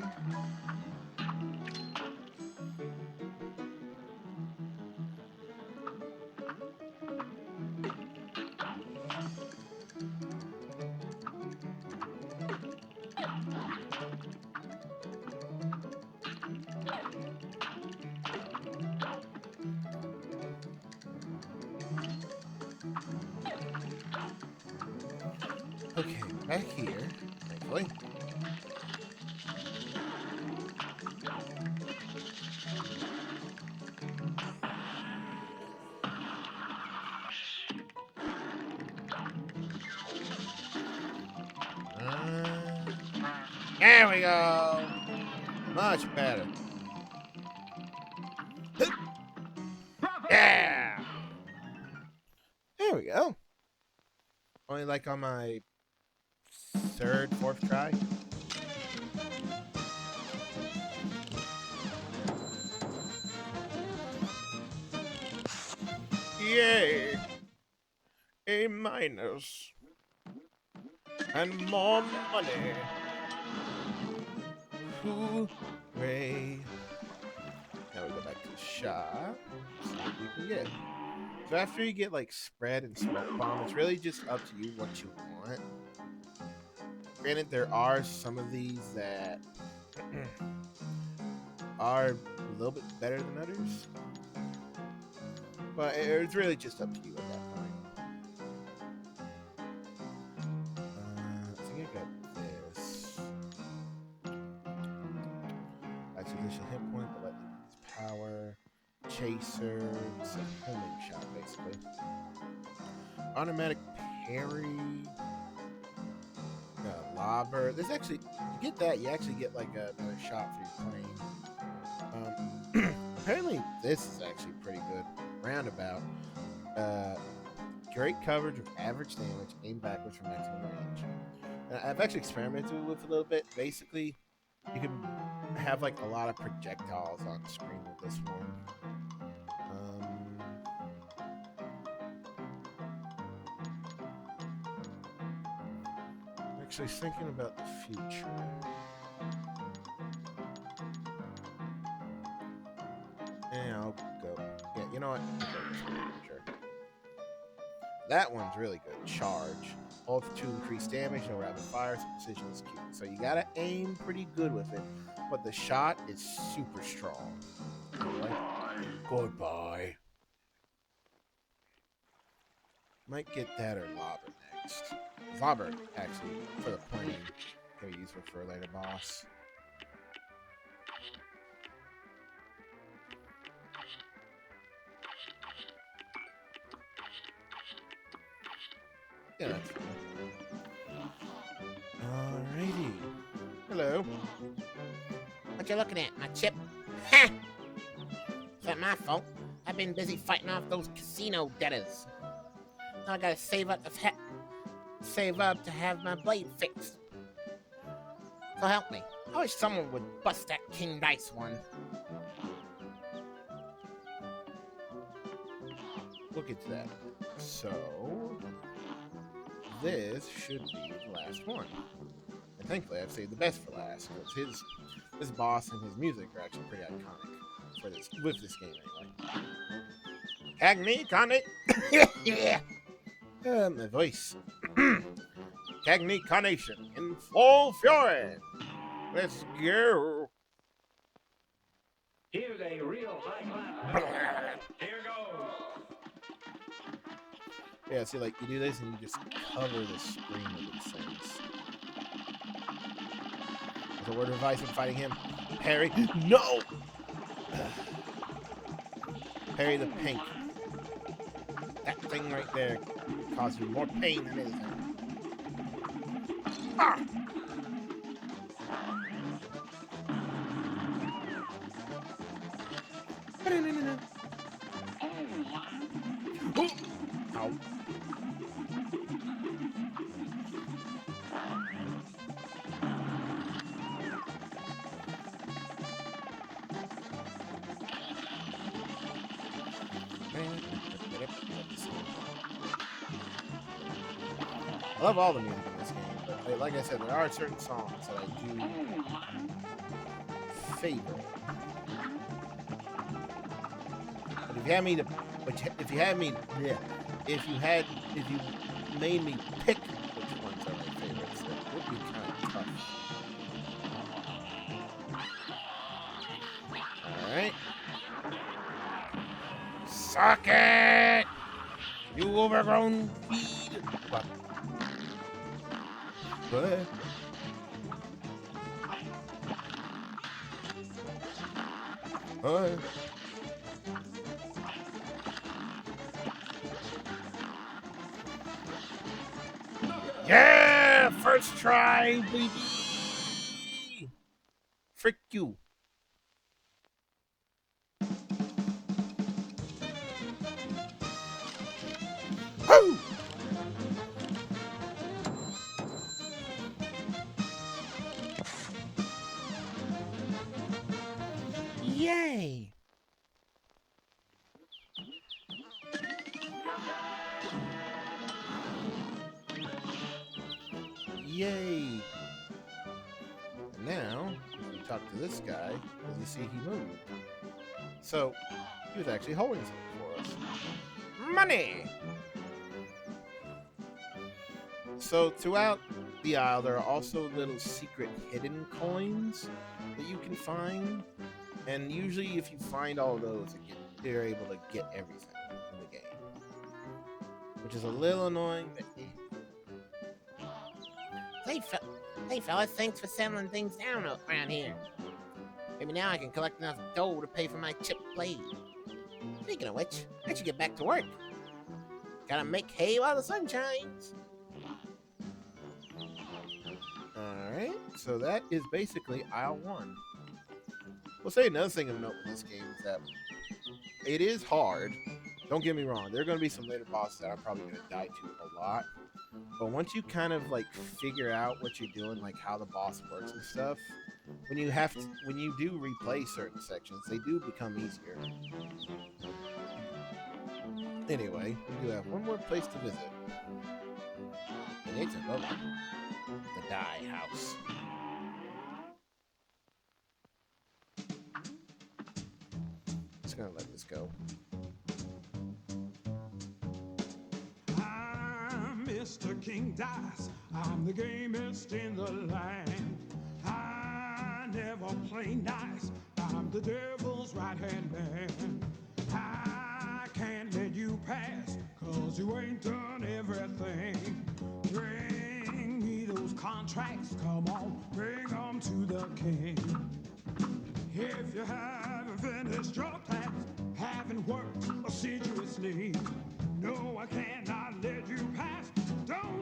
Okay, back here, thankfully. There we go. Much better. Yeah. There we go. Only like on my third, fourth try. Yay! A minus. And more money. Hooray. Now we go back to the shop. See what we can get. So after you get like spread and smoke bomb, it's really just up to you what you want. Granted, there are some of these that are a little bit better than others. But it's really just up to you at that point. I think I got this. That's additional hit point, but let me use power. Chaser. It's a homing shot, basically. Automatic parry. Lobber. There's actually, you get that, you actually get like another shot for your plane. Apparently, this is actually pretty good. Roundabout. Great coverage with average damage, aim backwards for maximum range. I've actually experimented with it a little bit. Basically, you can have like a lot of projectiles on the screen with this one. Actually thinking about the future. Yeah, I'll go. Yeah, you know what? Sure. That one's really good. Charge. Hold for 2 increased damage, no rapid fire, so precision is key. So you gotta aim pretty good with it, but the shot is super strong. Anyway, goodbye. Might get that or Lobber next. Lobber, actually, for the plane, can be used for a later boss. Yeah, that's fine. Alrighty. Hello. What you looking at, my chip? Ha! It's not my fault. I've been busy fighting off those casino debtors. Now I gotta save up to have my blade fixed. So help me. I wish someone would bust that king dice one. Look at that. So this should be the last one. And thankfully I've saved the best for last, because this boss and his music are actually pretty iconic for this with this game anyway. Cagney, Connie. Yeah. My voice. Cagney Carnation in full fury. Let's go.
Here's a real high class. Here goes.
Yeah, see, like, you do this and you just cover the screen with these things. There's a word of advice when fighting him. Parry. No! Parry the pink. That thing right there causes you more pain than anything. Ah! Ow. I love all the music in this game, but like I said, there are certain songs that I do favor. But if you made me pick which ones are my favorites, that would be kind of tough. All right, suck it, you overgrown feed. What? What? Yeah! First try, baby! Frick you. Woo! Yay! Yay! And now, if you talk to this guy, as you see, he moved. So, he was actually holding something for us. Money! So, throughout the aisle, there are also little secret hidden coins that you can find. And usually, if you find all of those, you're able to get everything in the game. Which is a little annoying, but Hey, fellas, thanks for settling things down around here. Maybe now I can collect enough dough to pay for my chip blade. Speaking of which, I should get back to work. Gotta make hay while the sun shines. Alright, so that is basically aisle 1. We'll say another thing of note with this game is that it is hard. Don't get me wrong, there are going to be some later bosses that I'm probably going to die to a lot. But once you kind of like figure out what you're doing, like how the boss works and stuff, when you do replay certain sections, they do become easier. Anyway, we do have one more place to visit. And it's another one. The Dye House. Just gonna let this go.
Mr. King Dice, I'm the gamest in the land. I never play nice, I'm the devil's right-hand man. I can't let you pass, cause you ain't done everything. Bring me those contracts, come on, bring them to the king. If you haven't finished your task, haven't worked assiduously, no, I cannot let you pass. Don't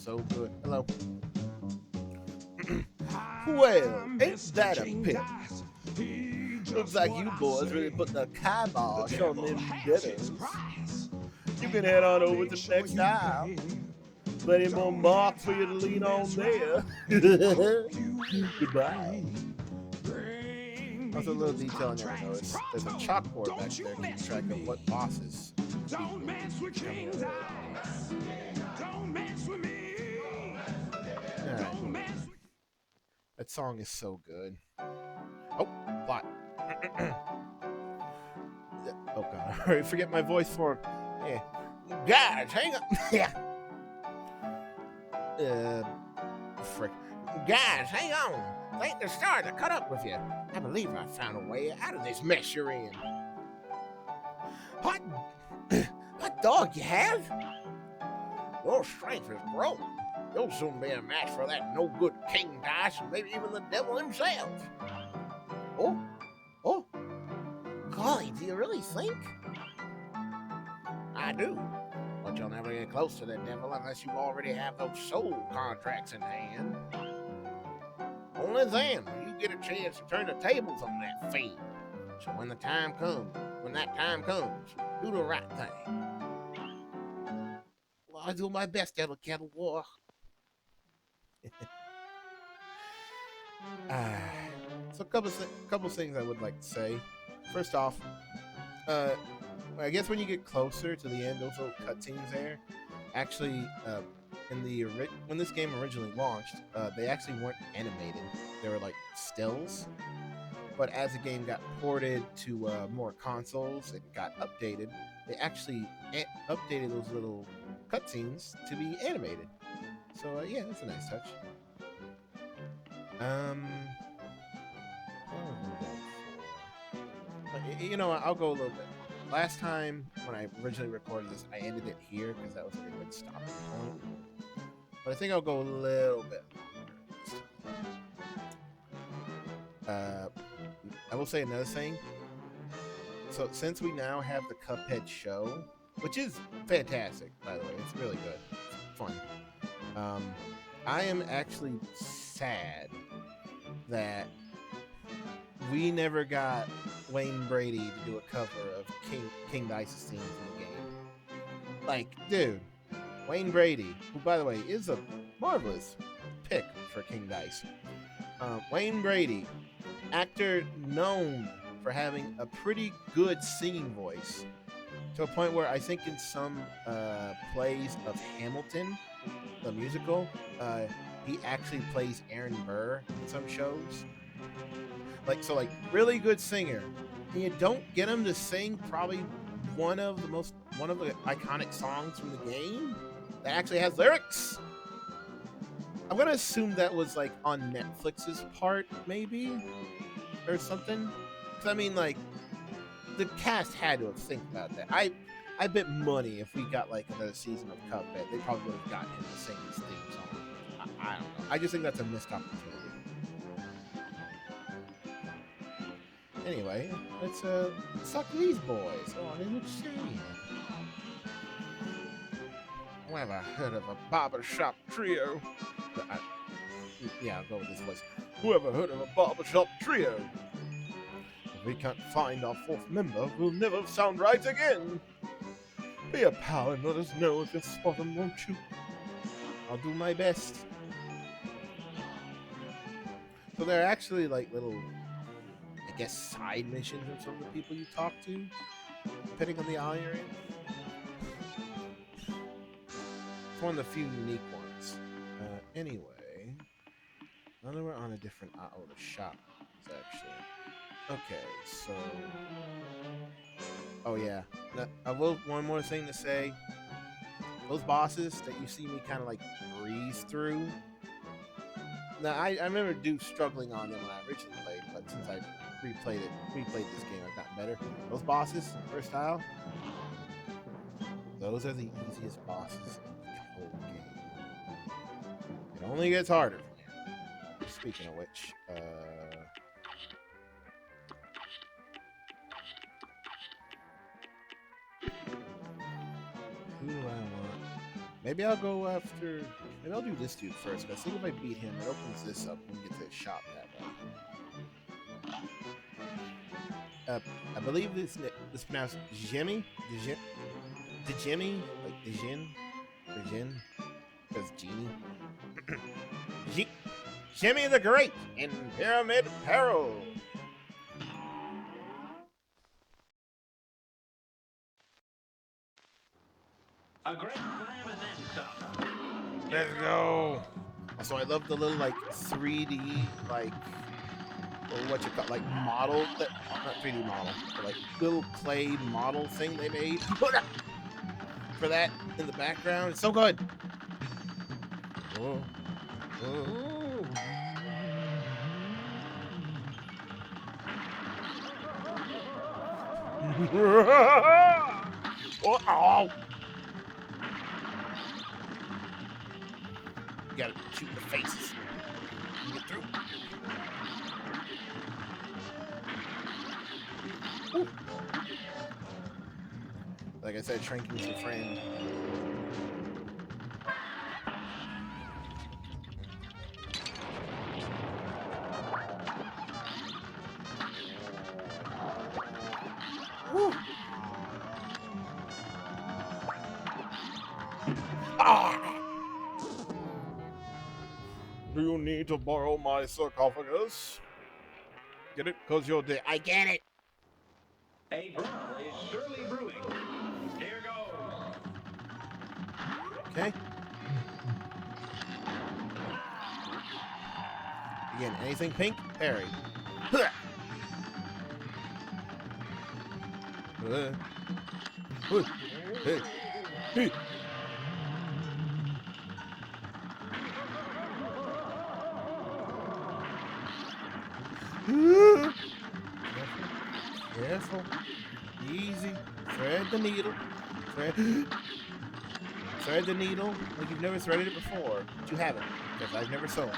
so good. Hello. Well, ain't that a pit? Looks like you boys really put the kibosh on them dinners. You can head on over to the next aisle. Plenty more marks for you to lean on there. Goodbye. Also, a little detail I never noticed. There's a chalkboard back there keeping track of what bosses.
Don't mess with King's eyes. Don't mess with me. Don't mess with
That song is so good. Oh, plot. Oh god, I already forget my voice form. Yeah. Guys, hang on. Yeah. Frick. Guys, hang on. Thank the stars to cut up with you. I believe I found a way out of this mess you're in. Hot dog you have? Your strength is growing. You'll soon be a match for that no-good King Dice and maybe even the devil himself. Oh, golly, do you really think? I do, but you'll never get close to the devil unless you already have those soul contracts in hand. Only then will you get a chance to turn the tables on that fiend. So when that time comes, do the right thing. Well, I do my best, Devil Kettle War. So a couple things I would like to say. First off, I guess when you get closer to the end, those little cutscenes there, actually, when this game originally launched, they actually weren't animated. They were like stills. But as the game got ported to more consoles and got updated, they actually updated those little cutscenes to be animated. So yeah, that's a nice touch. You know what? I'll go a little bit. Last time when I originally recorded this, I ended it here because that was a good stopping point. But I think I'll go a little bit longer. I will say another thing. So since we now have the Cuphead show, which is fantastic, by the way, it's really good, it's fun. I am actually sad that we never got Wayne Brady to do a cover of King Dice's theme from the game. Like, dude, Wayne Brady, who by the way is a marvelous pick for King Dice. Wayne Brady, actor known for having a pretty good singing voice, to a point where I think in some plays of Hamilton, the musical, he actually plays Aaron Burr in some shows. Like really good singer. And you don't get him to sing probably one of the iconic songs from the game that actually has lyrics. I'm gonna assume that was like on Netflix's part, maybe, or something. Because I mean, like, the cast had to have think about that. I bet money if we got like another season of Cuphead, they probably would have gotten him to sing his theme song. I don't know. I just think that's a missed opportunity. Anyway, let's suck these boys on in the chain. Whoever heard of a barbershop trio? I'll go with this voice. Whoever heard of a barbershop trio? If we can't find our fourth member, we'll never sound right again. Be a pal and let us know if you spot them, won't you? I'll do my best. So they're actually like little, I guess, side missions from some of the people you talk to, depending on the aisle you're in. It's one of the few unique ones. Anyway, now that we're on a different aisle to shop, actually. Okay, so... Oh yeah, I will, one more thing to say. Those bosses that you see me kind of like breeze through. Now, I remember struggling on them when I originally played, but since I replayed this game, I've gotten better. Those bosses, first style, those are the easiest bosses in the whole game. It only gets harder from here. Speaking of which, who do I want? Maybe I'll go after. Maybe I'll do this dude first. Cause I think if I beat him, it opens this up and we get to the shop that way. I believe this pronounced Jimmy. The Jimmy, like the Jin, or Jin, because Genie. Jimmy the Great in Pyramid Peril.
A great slam and then some.
Let's go. Also, I love the little like 3D like or what you call like model that not 3D model, but like little clay model thing they made for that in the background. It's so good. Oh. Oh. You gotta shoot in the faces. You get through. Ooh. Like I said, shrinking's a friend. Woo. Ah. Do you need to borrow my sarcophagus? Get it? Cause you're dead. I get it.
A brawl is surely brewing. Here goes.
Okay. Again, anything pink? Parry. Hey. Careful. Easy. Thread the needle. Thread the needle like you've never threaded it before. But you haven't, because I've never sewn.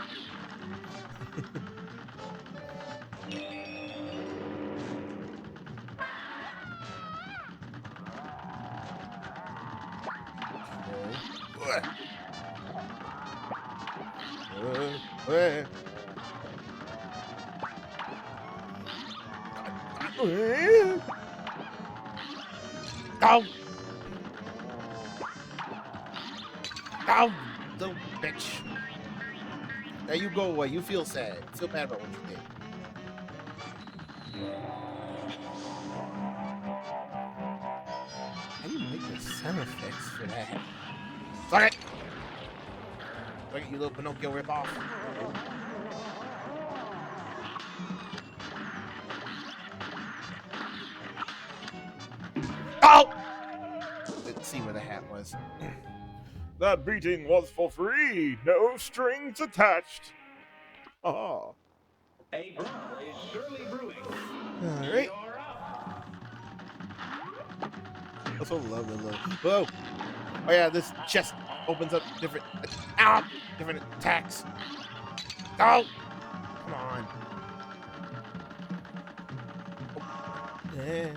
Ow! Ow! Little bitch. There you go away. You feel sad. Feel bad about what you did. How do you make the sound effects for that? Suck it! Look at you little Pinocchio ripoff. Oh! Didn't see where the hat was. That beating was for free. No strings attached. Oh.
A brawl is surely brewing.
Alright.
You're up.
I so love the little. Whoa! Oh yeah, this chest opens up different. Different attacks. Oh! Come on. Oh. Yeah.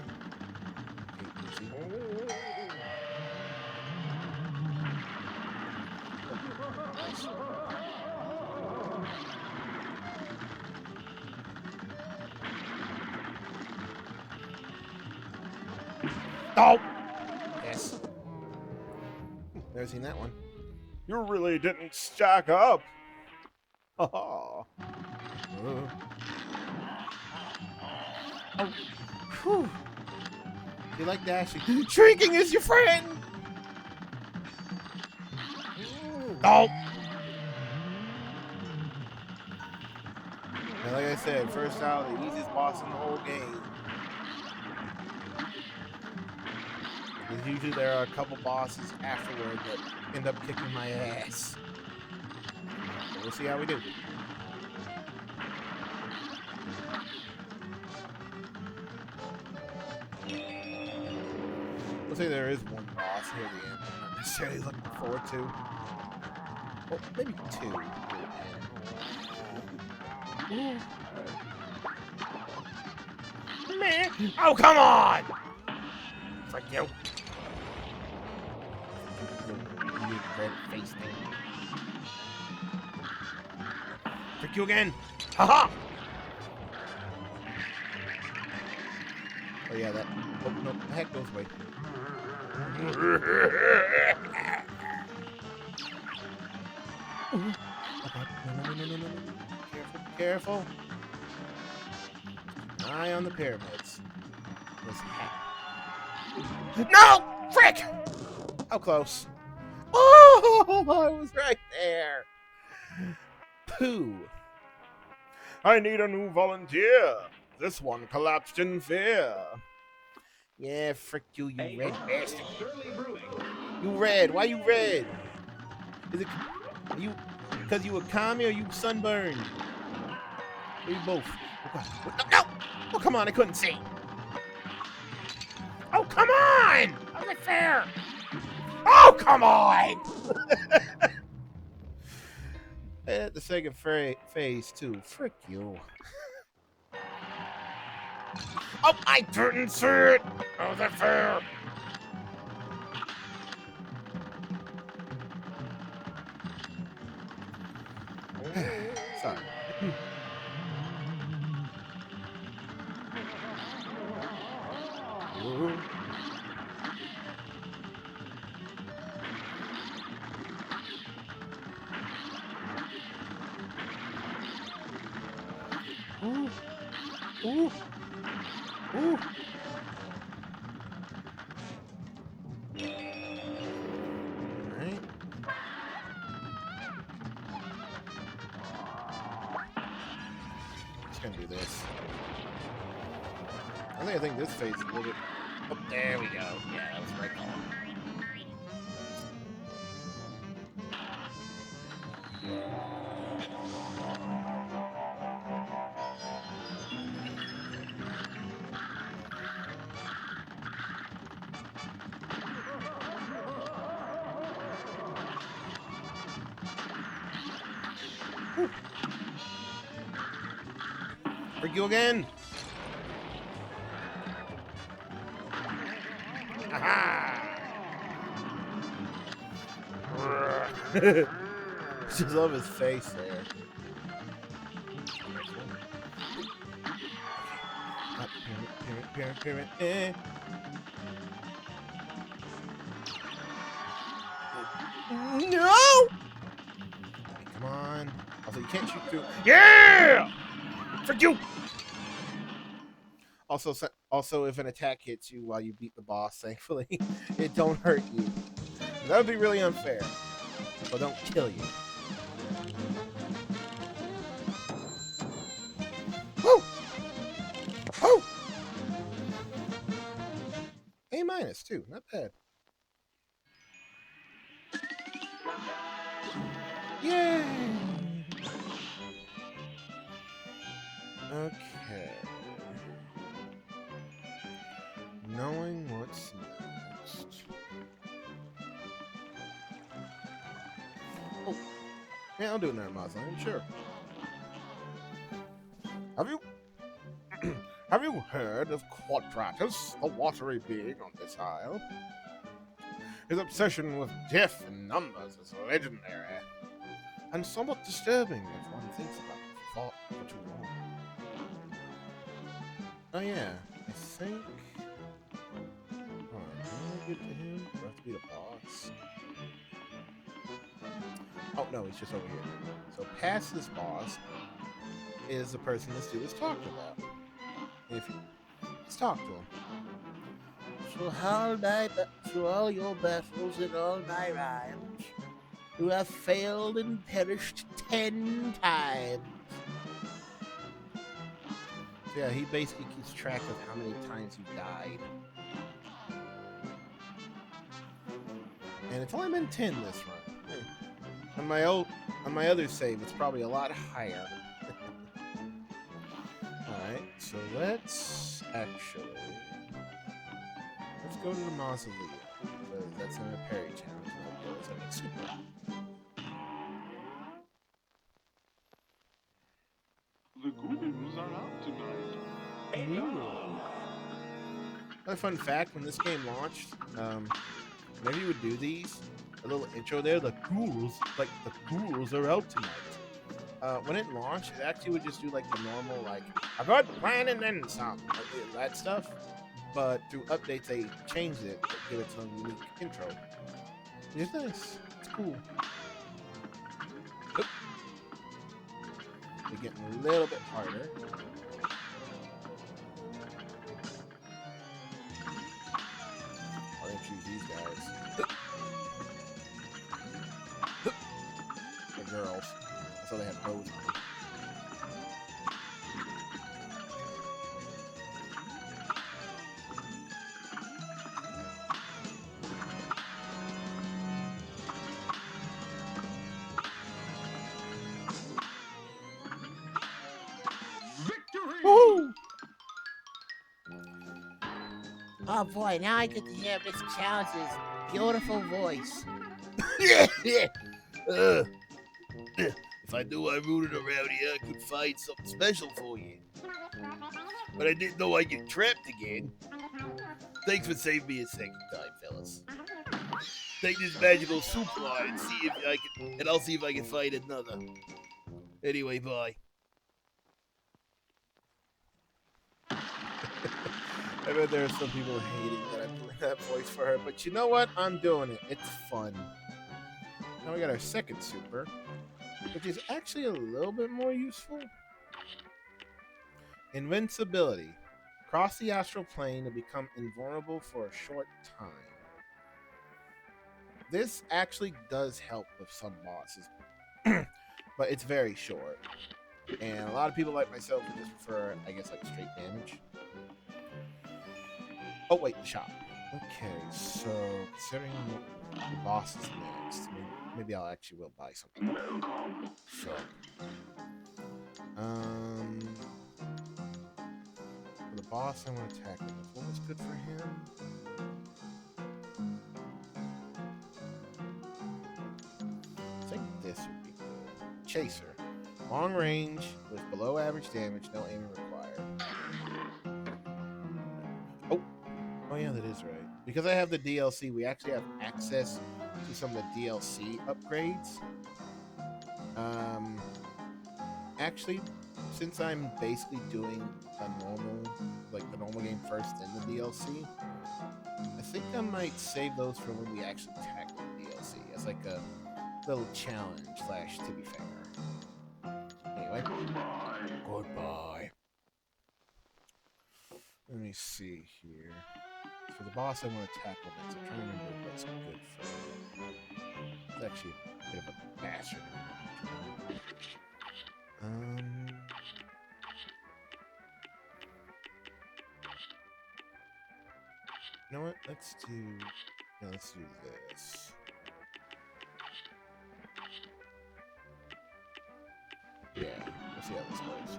Oh! Yes. Never seen that one. You really didn't stack up. Oh. Whew. You like dashing? Shrinking is your friend. Oh. And like I said, first out, the easiest boss in the whole game. Because usually there are a couple bosses afterward that end up kicking my ass. So we'll see how we do. We'll say there is one boss here at the end I'm not necessarily looking forward to. Well, maybe two. Man! Oh, come on! Fuck you.
red face thing. Trick you again! Haha! Oh yeah, that. Oh no, the heck goes away. Oh god, no. Careful. Eye on the pyramids. This hat. No! Frick! How close? Oh, I was right there. Pooh.
I need a new volunteer. This one collapsed in fear.
Yeah, frick you, you red bastard. You red. Why you red? Is it you? Because you a commie or you sunburned? Or you both? No! Oh, come on, I couldn't see.
Oh, come on! How's it fair? Oh, come on!
At the second phase, too. Frick you.
Oh, I didn't see it! How's it fair?
Sorry. Ooh. Ooh. Alright. Just gonna do this. I think this phase is a little bit.
Oh, there we go. Yeah, that was the right call.
Frick you again! Just love his face there. Pyramid. No! Come on. Also, you can't shoot through.
Yeah! For you!
Also, if an attack hits you while you beat the boss, thankfully, it don't hurt you. That would be really unfair. But don't kill you. Woo! Woo! A- too, not bad. Yay! Okay. Knowing what's next. Oh, yeah, I'll do another Muslim, sure.
Have you heard of Quadratus, the watery being on this isle? His obsession with death and numbers is legendary, and somewhat disturbing if one thinks about it for too long.
Oh yeah, I think. Hold on, can I get to him? Do I have to be the boss? Oh no, he's just over here. So past this boss is the person this dude is talking about. Let's talk to him. Through all your battles and all my rhymes, you have failed and perished 10 times. So yeah, he basically keeps track of how many times you died. And it's only been 10 this run. On my other save, it's probably a lot higher. Alright, so let's go to the mausoleum. Because that's not a parry challenge.
The Goonies are out tonight.
Another fun fact, when this game launched, whenever you would do these,
a little intro there. The ghouls, are out tonight. When it launched, it actually would just do like the normal, like a good plan and then some, that stuff. But through updates, they changed it to give its own unique intro. It's nice. It's cool. Oop. They're getting a little bit harder. I'll introduce these guys. The girls. I saw they had bows on. Woo!
Oh boy, now I get to hear Mr. Challenge's beautiful voice.
uh, if I knew I rooted around here, I could find something special for you. But I didn't know I'd get trapped again. Thanks for saving me a second time, fellas. Take this magical supply and see if I can, and I'll see if I can find another. Anyway, bye. I bet there are some people hating that I'm doing that voice for her, but you know what? I'm doing it. It's fun. Now we got our second super, which is actually a little bit more useful. Invincibility. Cross the astral plane and become invulnerable for a short time. This actually does help with some bosses, but it's very short. And a lot of people like myself would just prefer, I guess, like straight damage. Oh, wait, the shop. Okay, so considering the boss is next, maybe I'll actually will buy something. Sure. For the boss, I want to tackle this. What was good for him? I think this would be good. Chaser. Long range with below average damage, no aiming required. Oh yeah, that is right. Because I have the DLC, we actually have access to some of the DLC upgrades. Actually, since I'm basically doing the normal game first, then the DLC, I think I might save those for when we actually tackle the DLC as like a little challenge / to be fair. Anyway, goodbye. Let me see here. For the boss I want to tackle next, I'm trying to remember what's good for him. It's actually a bit of a bastard. You know what? Let's do this. Yeah, let's see how this goes.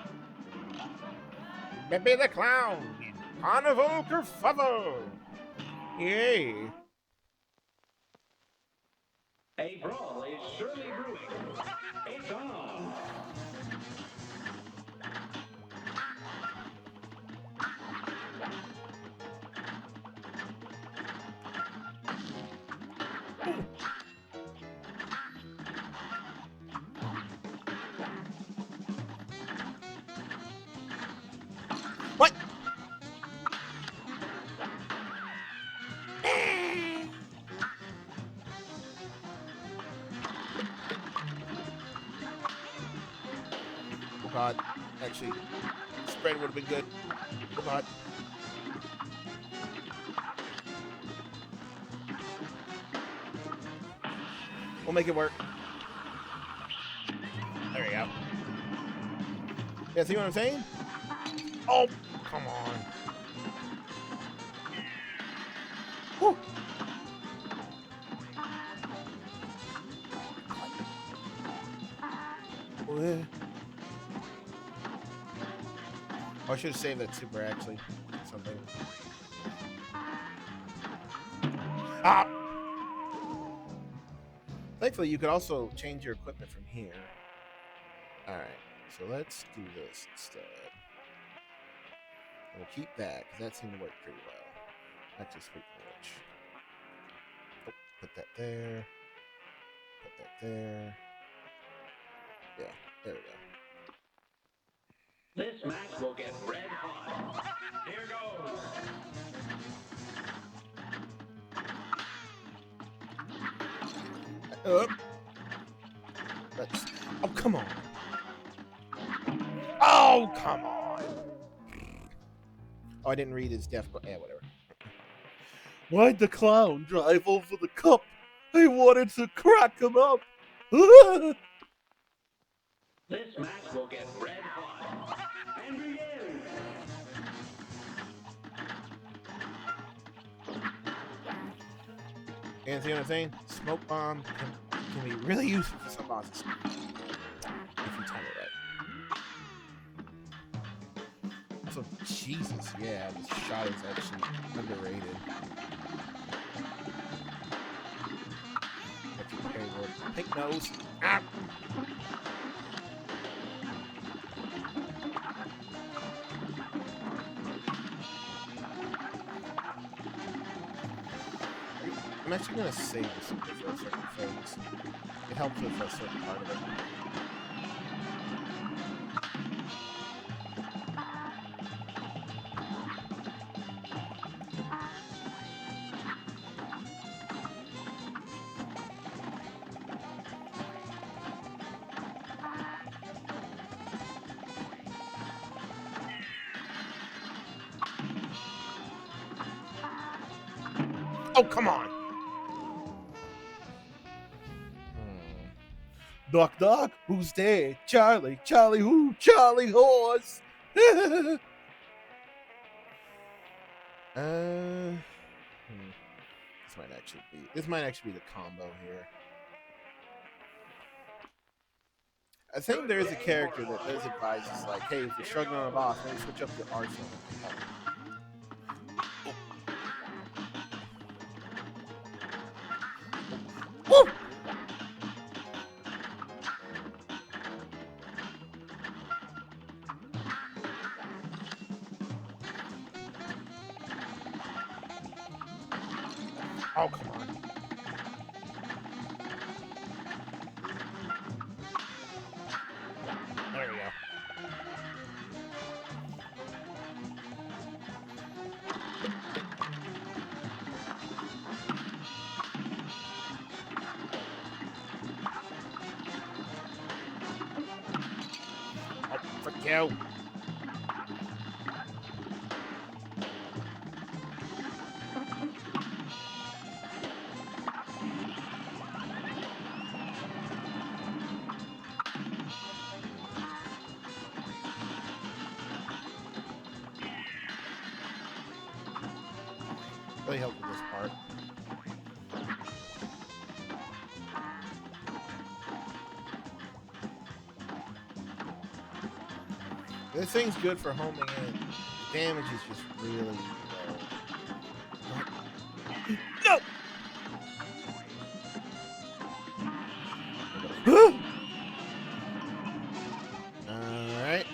Baby the Clown in Carnival Kerfuffle! Yay!
A brawl is surely brewing. It's on.
What? Oh god. Actually, spread would have been good. Oh god. We'll make it work. There we go. Yeah, see what I'm saying? Oh, come on. Whew. Oh, I should have saved that super, actually. Something. Ah! Thankfully, you could also change your equipment from here. Alright, so let's do this instead. We'll keep that, because that seemed to work pretty well. Actually, speaking of which. Oh, put that there.
there. Yeah, there we go.
This match will get red hot. Here goes.
Let's. Oh, come on. Oh, come on. Oh, I didn't read his death. Yeah, whatever. Why'd the clown drive over the cup? I wanted to crack him up.
This match will get red hot. And begin.
And see what I'm saying? Smoke bomb can be really useful for some bosses. If you time it right. Also, Jesus, yeah, this shot is actually underrated. Got your parry lord. Pink nose. Ah! I'm actually gonna save this for a certain phase. It helps with a certain part of it. Oh, come on! Knock, knock. Who's there? Charlie. Charlie who? Charlie horse. This might actually be the combo here. I think there is a character that does advise us, like, hey, if you're struggling on a boss, maybe switch up your arsenal. Woo! Oh, come on. There we go. Oh, frick you. Really helped with this part. This thing's good for homing in. The damage is just really low. No! Alright.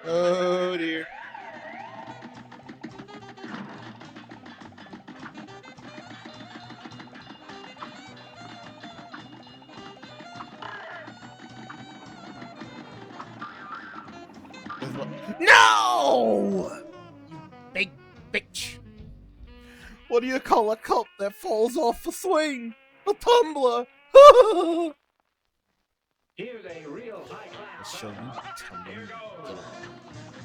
Oh dear. No! You big bitch. What do you call a cup that falls off the swing? A tumbler.
Here's a real high class.
I'll show you tumbling.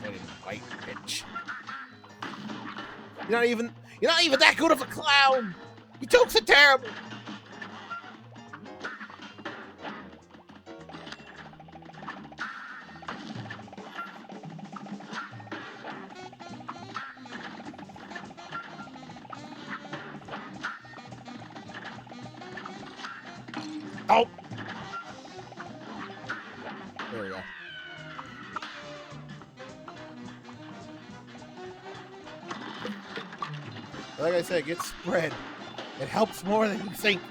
Little white bitch. You're not even that good of a clown. Your jokes are terrible. Oh! There we go. Like I said, get spread. It helps more than you think.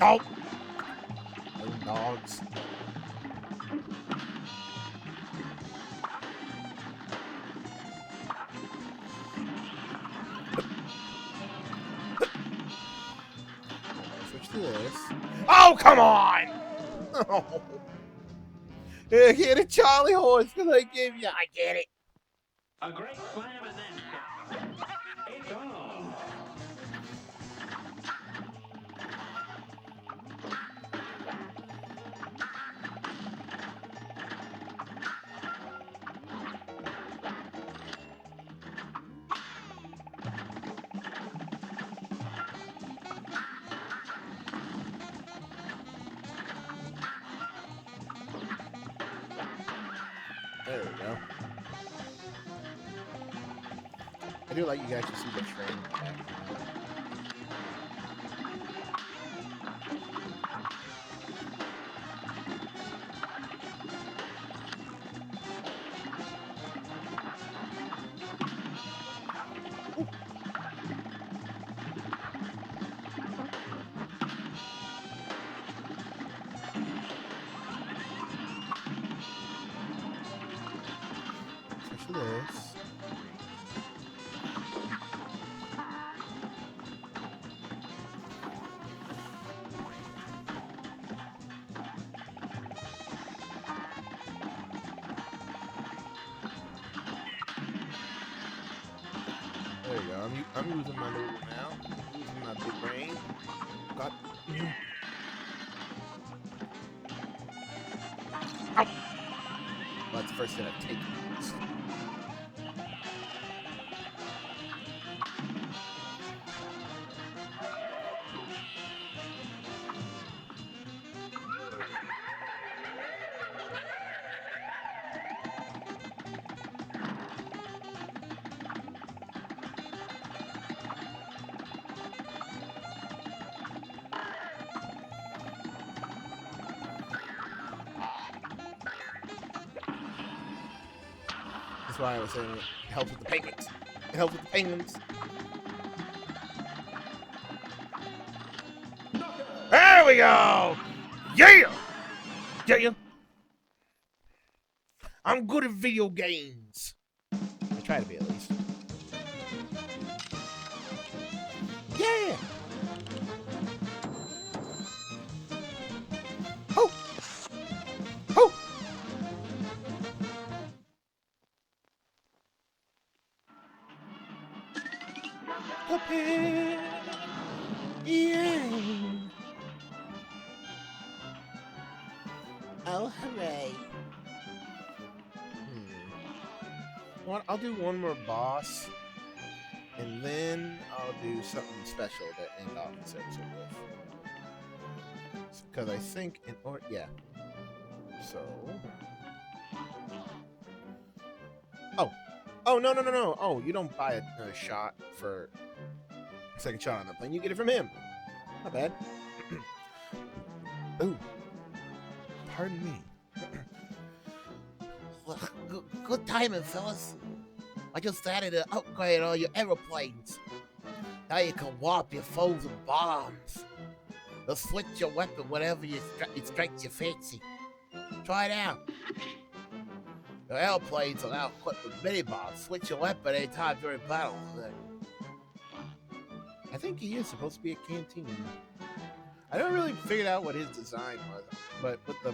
Oh! Those dogs.
Oh, come on!
Oh. Yeah, get a Charlie horse because I gave you.
I get it.
A great slam and then stop. It's on.
There we go. I do like you guys to see the train in the background. Especially this. There you go. I'm using my noodle now. I'm using my big brain. God. Ow. Well, that's the first hit I've taken. That's why I was saying it helps with the penguins. It helps with the penguins.
There we go! Yeah! Yeah! I'm good at video games.
I try to be at least.
Yeah! Oh! Oh!
Cuphead. Yeah. Oh, hooray. I'll do one more boss, and then I'll do something special to end off this episode with. Because I think in order, yeah. So. Oh, no. Oh, you don't buy a shot for a second shot on the plane. You get it from him. Not bad. Ooh. Pardon me.
Good timing, fellas. I just added an upgrade on your aeroplanes. Now you can warp your foes with bombs. They'll switch your weapon whenever it strikes your fancy. Try it out. Your airplanes are now equipped with mini bombs. Switch your weapon anytime during battle.
I think he is supposed to be a canteen. I don't really figure out what his design was, but with the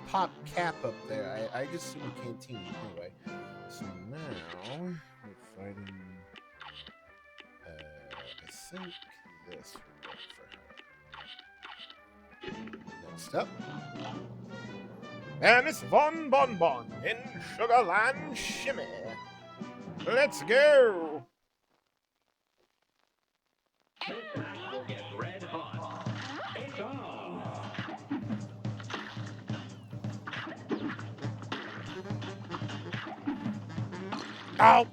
pop cap up there, I just assume a canteen. Anyway, so now we're fighting. I think this will work for her. Next up.
And it's Von Bon Bon in Sugarland Shimmy. Let's go!
This match will get red hot. It's on.
Ow!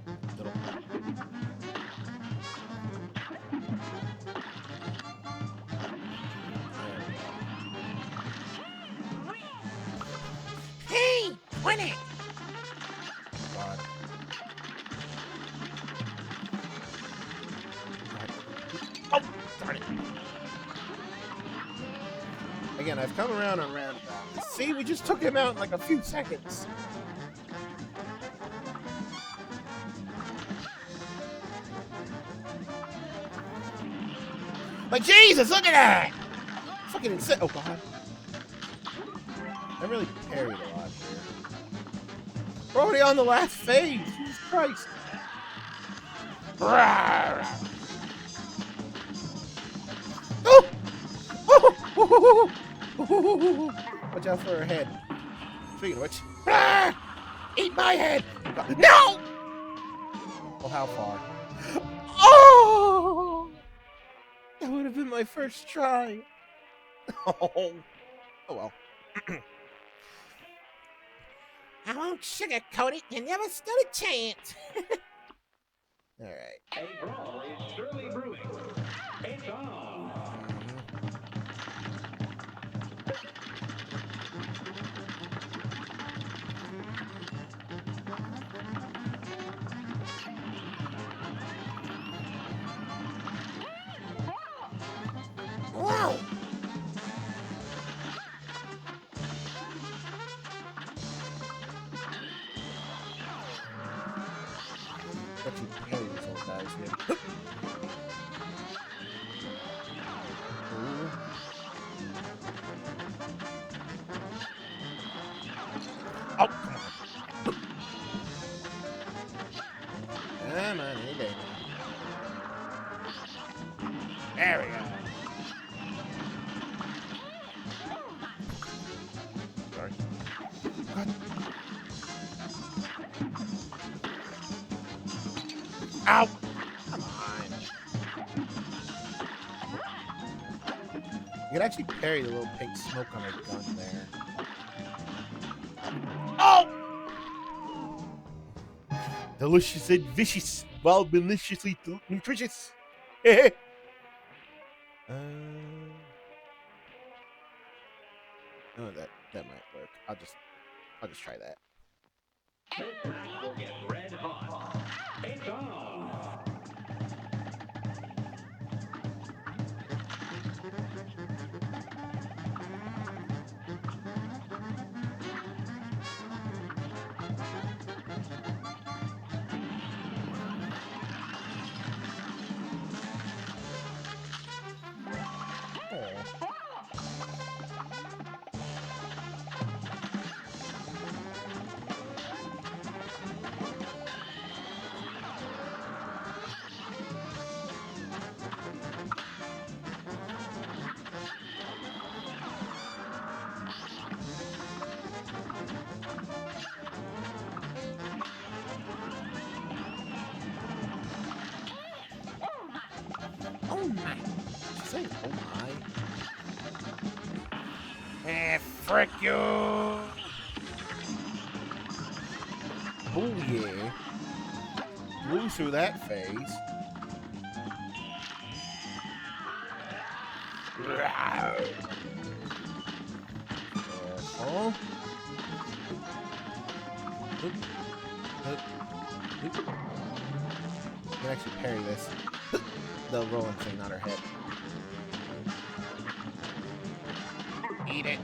Hey, win it!
God.
Oh, darn it.
Again, I've come around on roundabout. See, we just took him out in like a few seconds.
Like, Jesus, look at that!
fucking insane. Oh, God. I really parried a lot here. We're already on the last phase. Jesus Christ. Oh! Oh! Watch out for her head. Speaking of which, eat my head! No! Well, how far? Oh! That would have been my first try. Oh well. I won't sugarcoat it. You never stood a chance. All right.
A brawl is surely brewing. It's on.
Wow. Actually, parry these old guys here. Ooh. Oh, come on. Come on, any day. There we go. Sorry. God. Ow! Come on. You could actually parry the little pink smoke on her gun there. Oh! Delicious and vicious, while maliciously nutritious. Oh, that might work. I'll just try that.
This match will get red hot. It's on.
Oh my! Say oh my!
Frick you!
Oh yeah! Blew through that phase. Careful. Oop. Oop. Oop. You can actually parry this. The rolling thing on her head.
Eat it.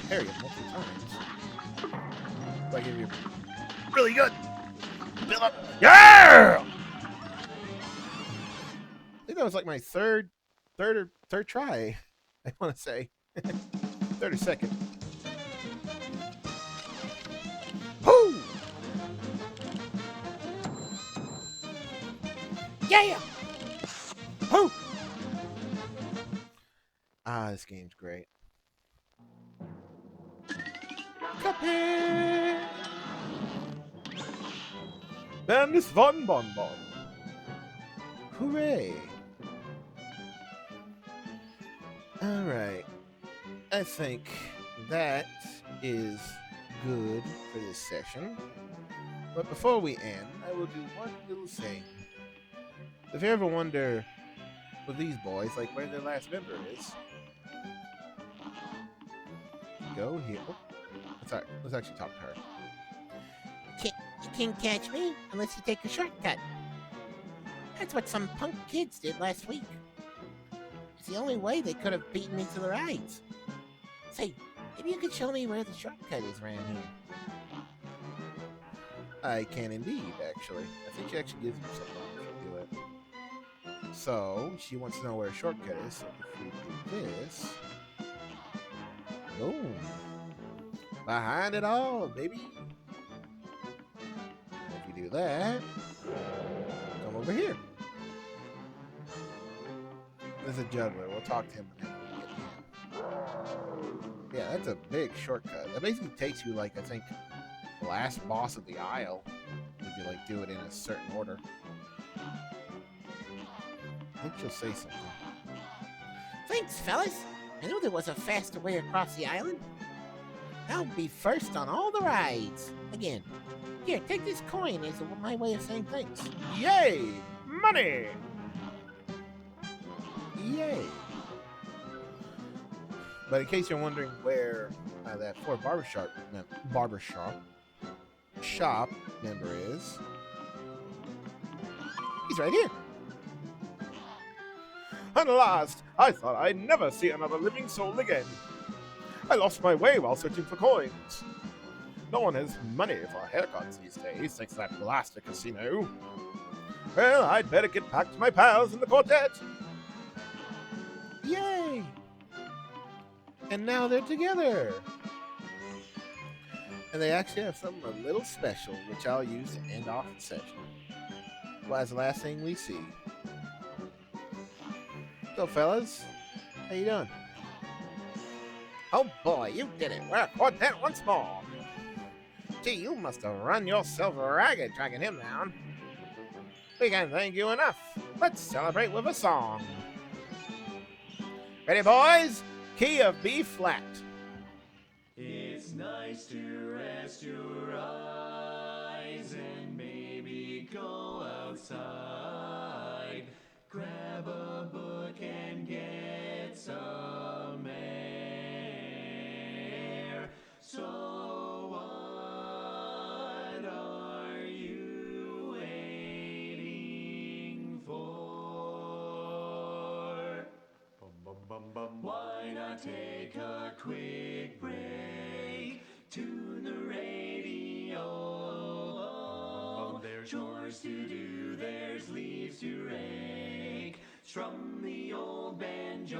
Parry it multiple times. So I give you
Really good. Build up. Yeah!
I think that was like my third try. I want to say third or second. Woo!
Yeah!
Woo! Ah, this game's great. Cuphead! Bandis von Bonbon. Hooray! Alright. I think that is good for this session. But before we end, I will do one little thing. If you ever wonder with these boys, like where their last member is, go here. Oh, sorry. Let's actually talk to her.
You can't catch me unless you take a shortcut. That's what some punk kids did last week. It's the only way they could have beaten me to the rides. Say, maybe you could show me where the shortcut is around here.
I can indeed, actually. I think she actually gives you something if you do it.
So she wants to know where a shortcut is. So if we do this, boom, behind it all, baby. If you do that, come over here. There's a juggler. We'll talk to him whenever we get to him. Yeah, that's a big shortcut. That basically takes you, like, I think, the last boss of the Isle. If you, like, do it in a certain order. I think she'll say something.
Thanks, fellas. I knew there was a faster way across the island. I'll be first on all the rides. Again. Here, take this coin as my way of saying thanks.
Yay! Money! Yay! But in case you're wondering where that Ford shop member is, he's right here. At last, I thought I'd never see another living soul again. I lost my way while searching for coins. No one has money for haircuts these days, thanks to that blasted casino. Well, I'd better get back to my pals in the quartet. Yay! And now they're together. And they actually have something a little special, which I'll use to end off the session. Well, that's the last thing we see. So, fellas, how you doing?
Oh boy, you did it.
We're a quartet once more. Gee, you must have run yourself ragged tracking him down. We can't thank you enough. Let's celebrate with a song. Ready, boys? Key of B flat.
It's nice to rest your eyes and maybe go outside. Grab a book and get some air. So what are you waiting for? Why not take a quick break? Tune the radio. There's chores to do, there's leaves to rake. Strum the old banjo.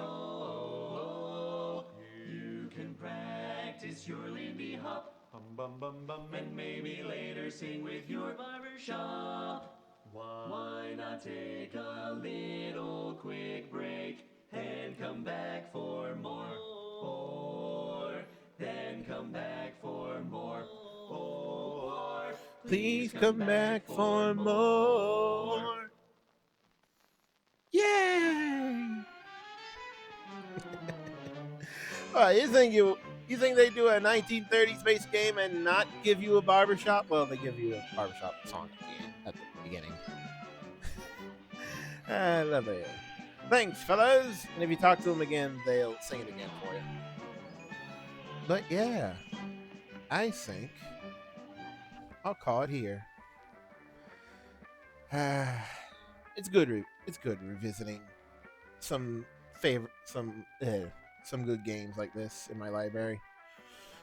You can practice your Lindy Hop. And maybe later sing with your barbershop. Why not take a little quick break and come back for more? Then come back for more.
Please come back for more. Yay! You think they do a 1930s based game and not give you a barbershop? Well, they give you a barbershop song at the beginning. I love it. Thanks, fellas. And if you talk to them again, they'll sing it again for you. But yeah, I think I'll call it here. It's good. It's good revisiting some good games like this in my library,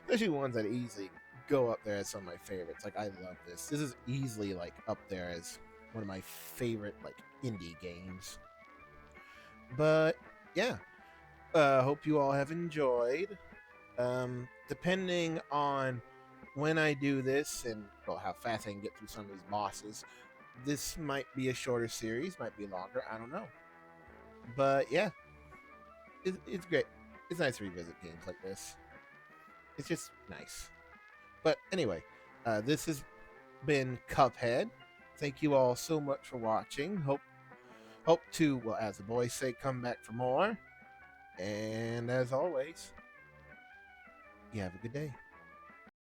especially ones that easily go up there as some of my favorites. Like, I love this. This is easily like up there as one of my favorite like indie games. But yeah, hope you all have enjoyed. Depending on when I do this and how fast I can get through some of these bosses, this might be a shorter series, might be longer, I don't know. But yeah, it's great. It's nice to revisit games like this. It's just nice. But anyway, this has been Cuphead. Thank you all so much for watching. Hope to, well, as the boys say, come back for more. And as always, you have a good day.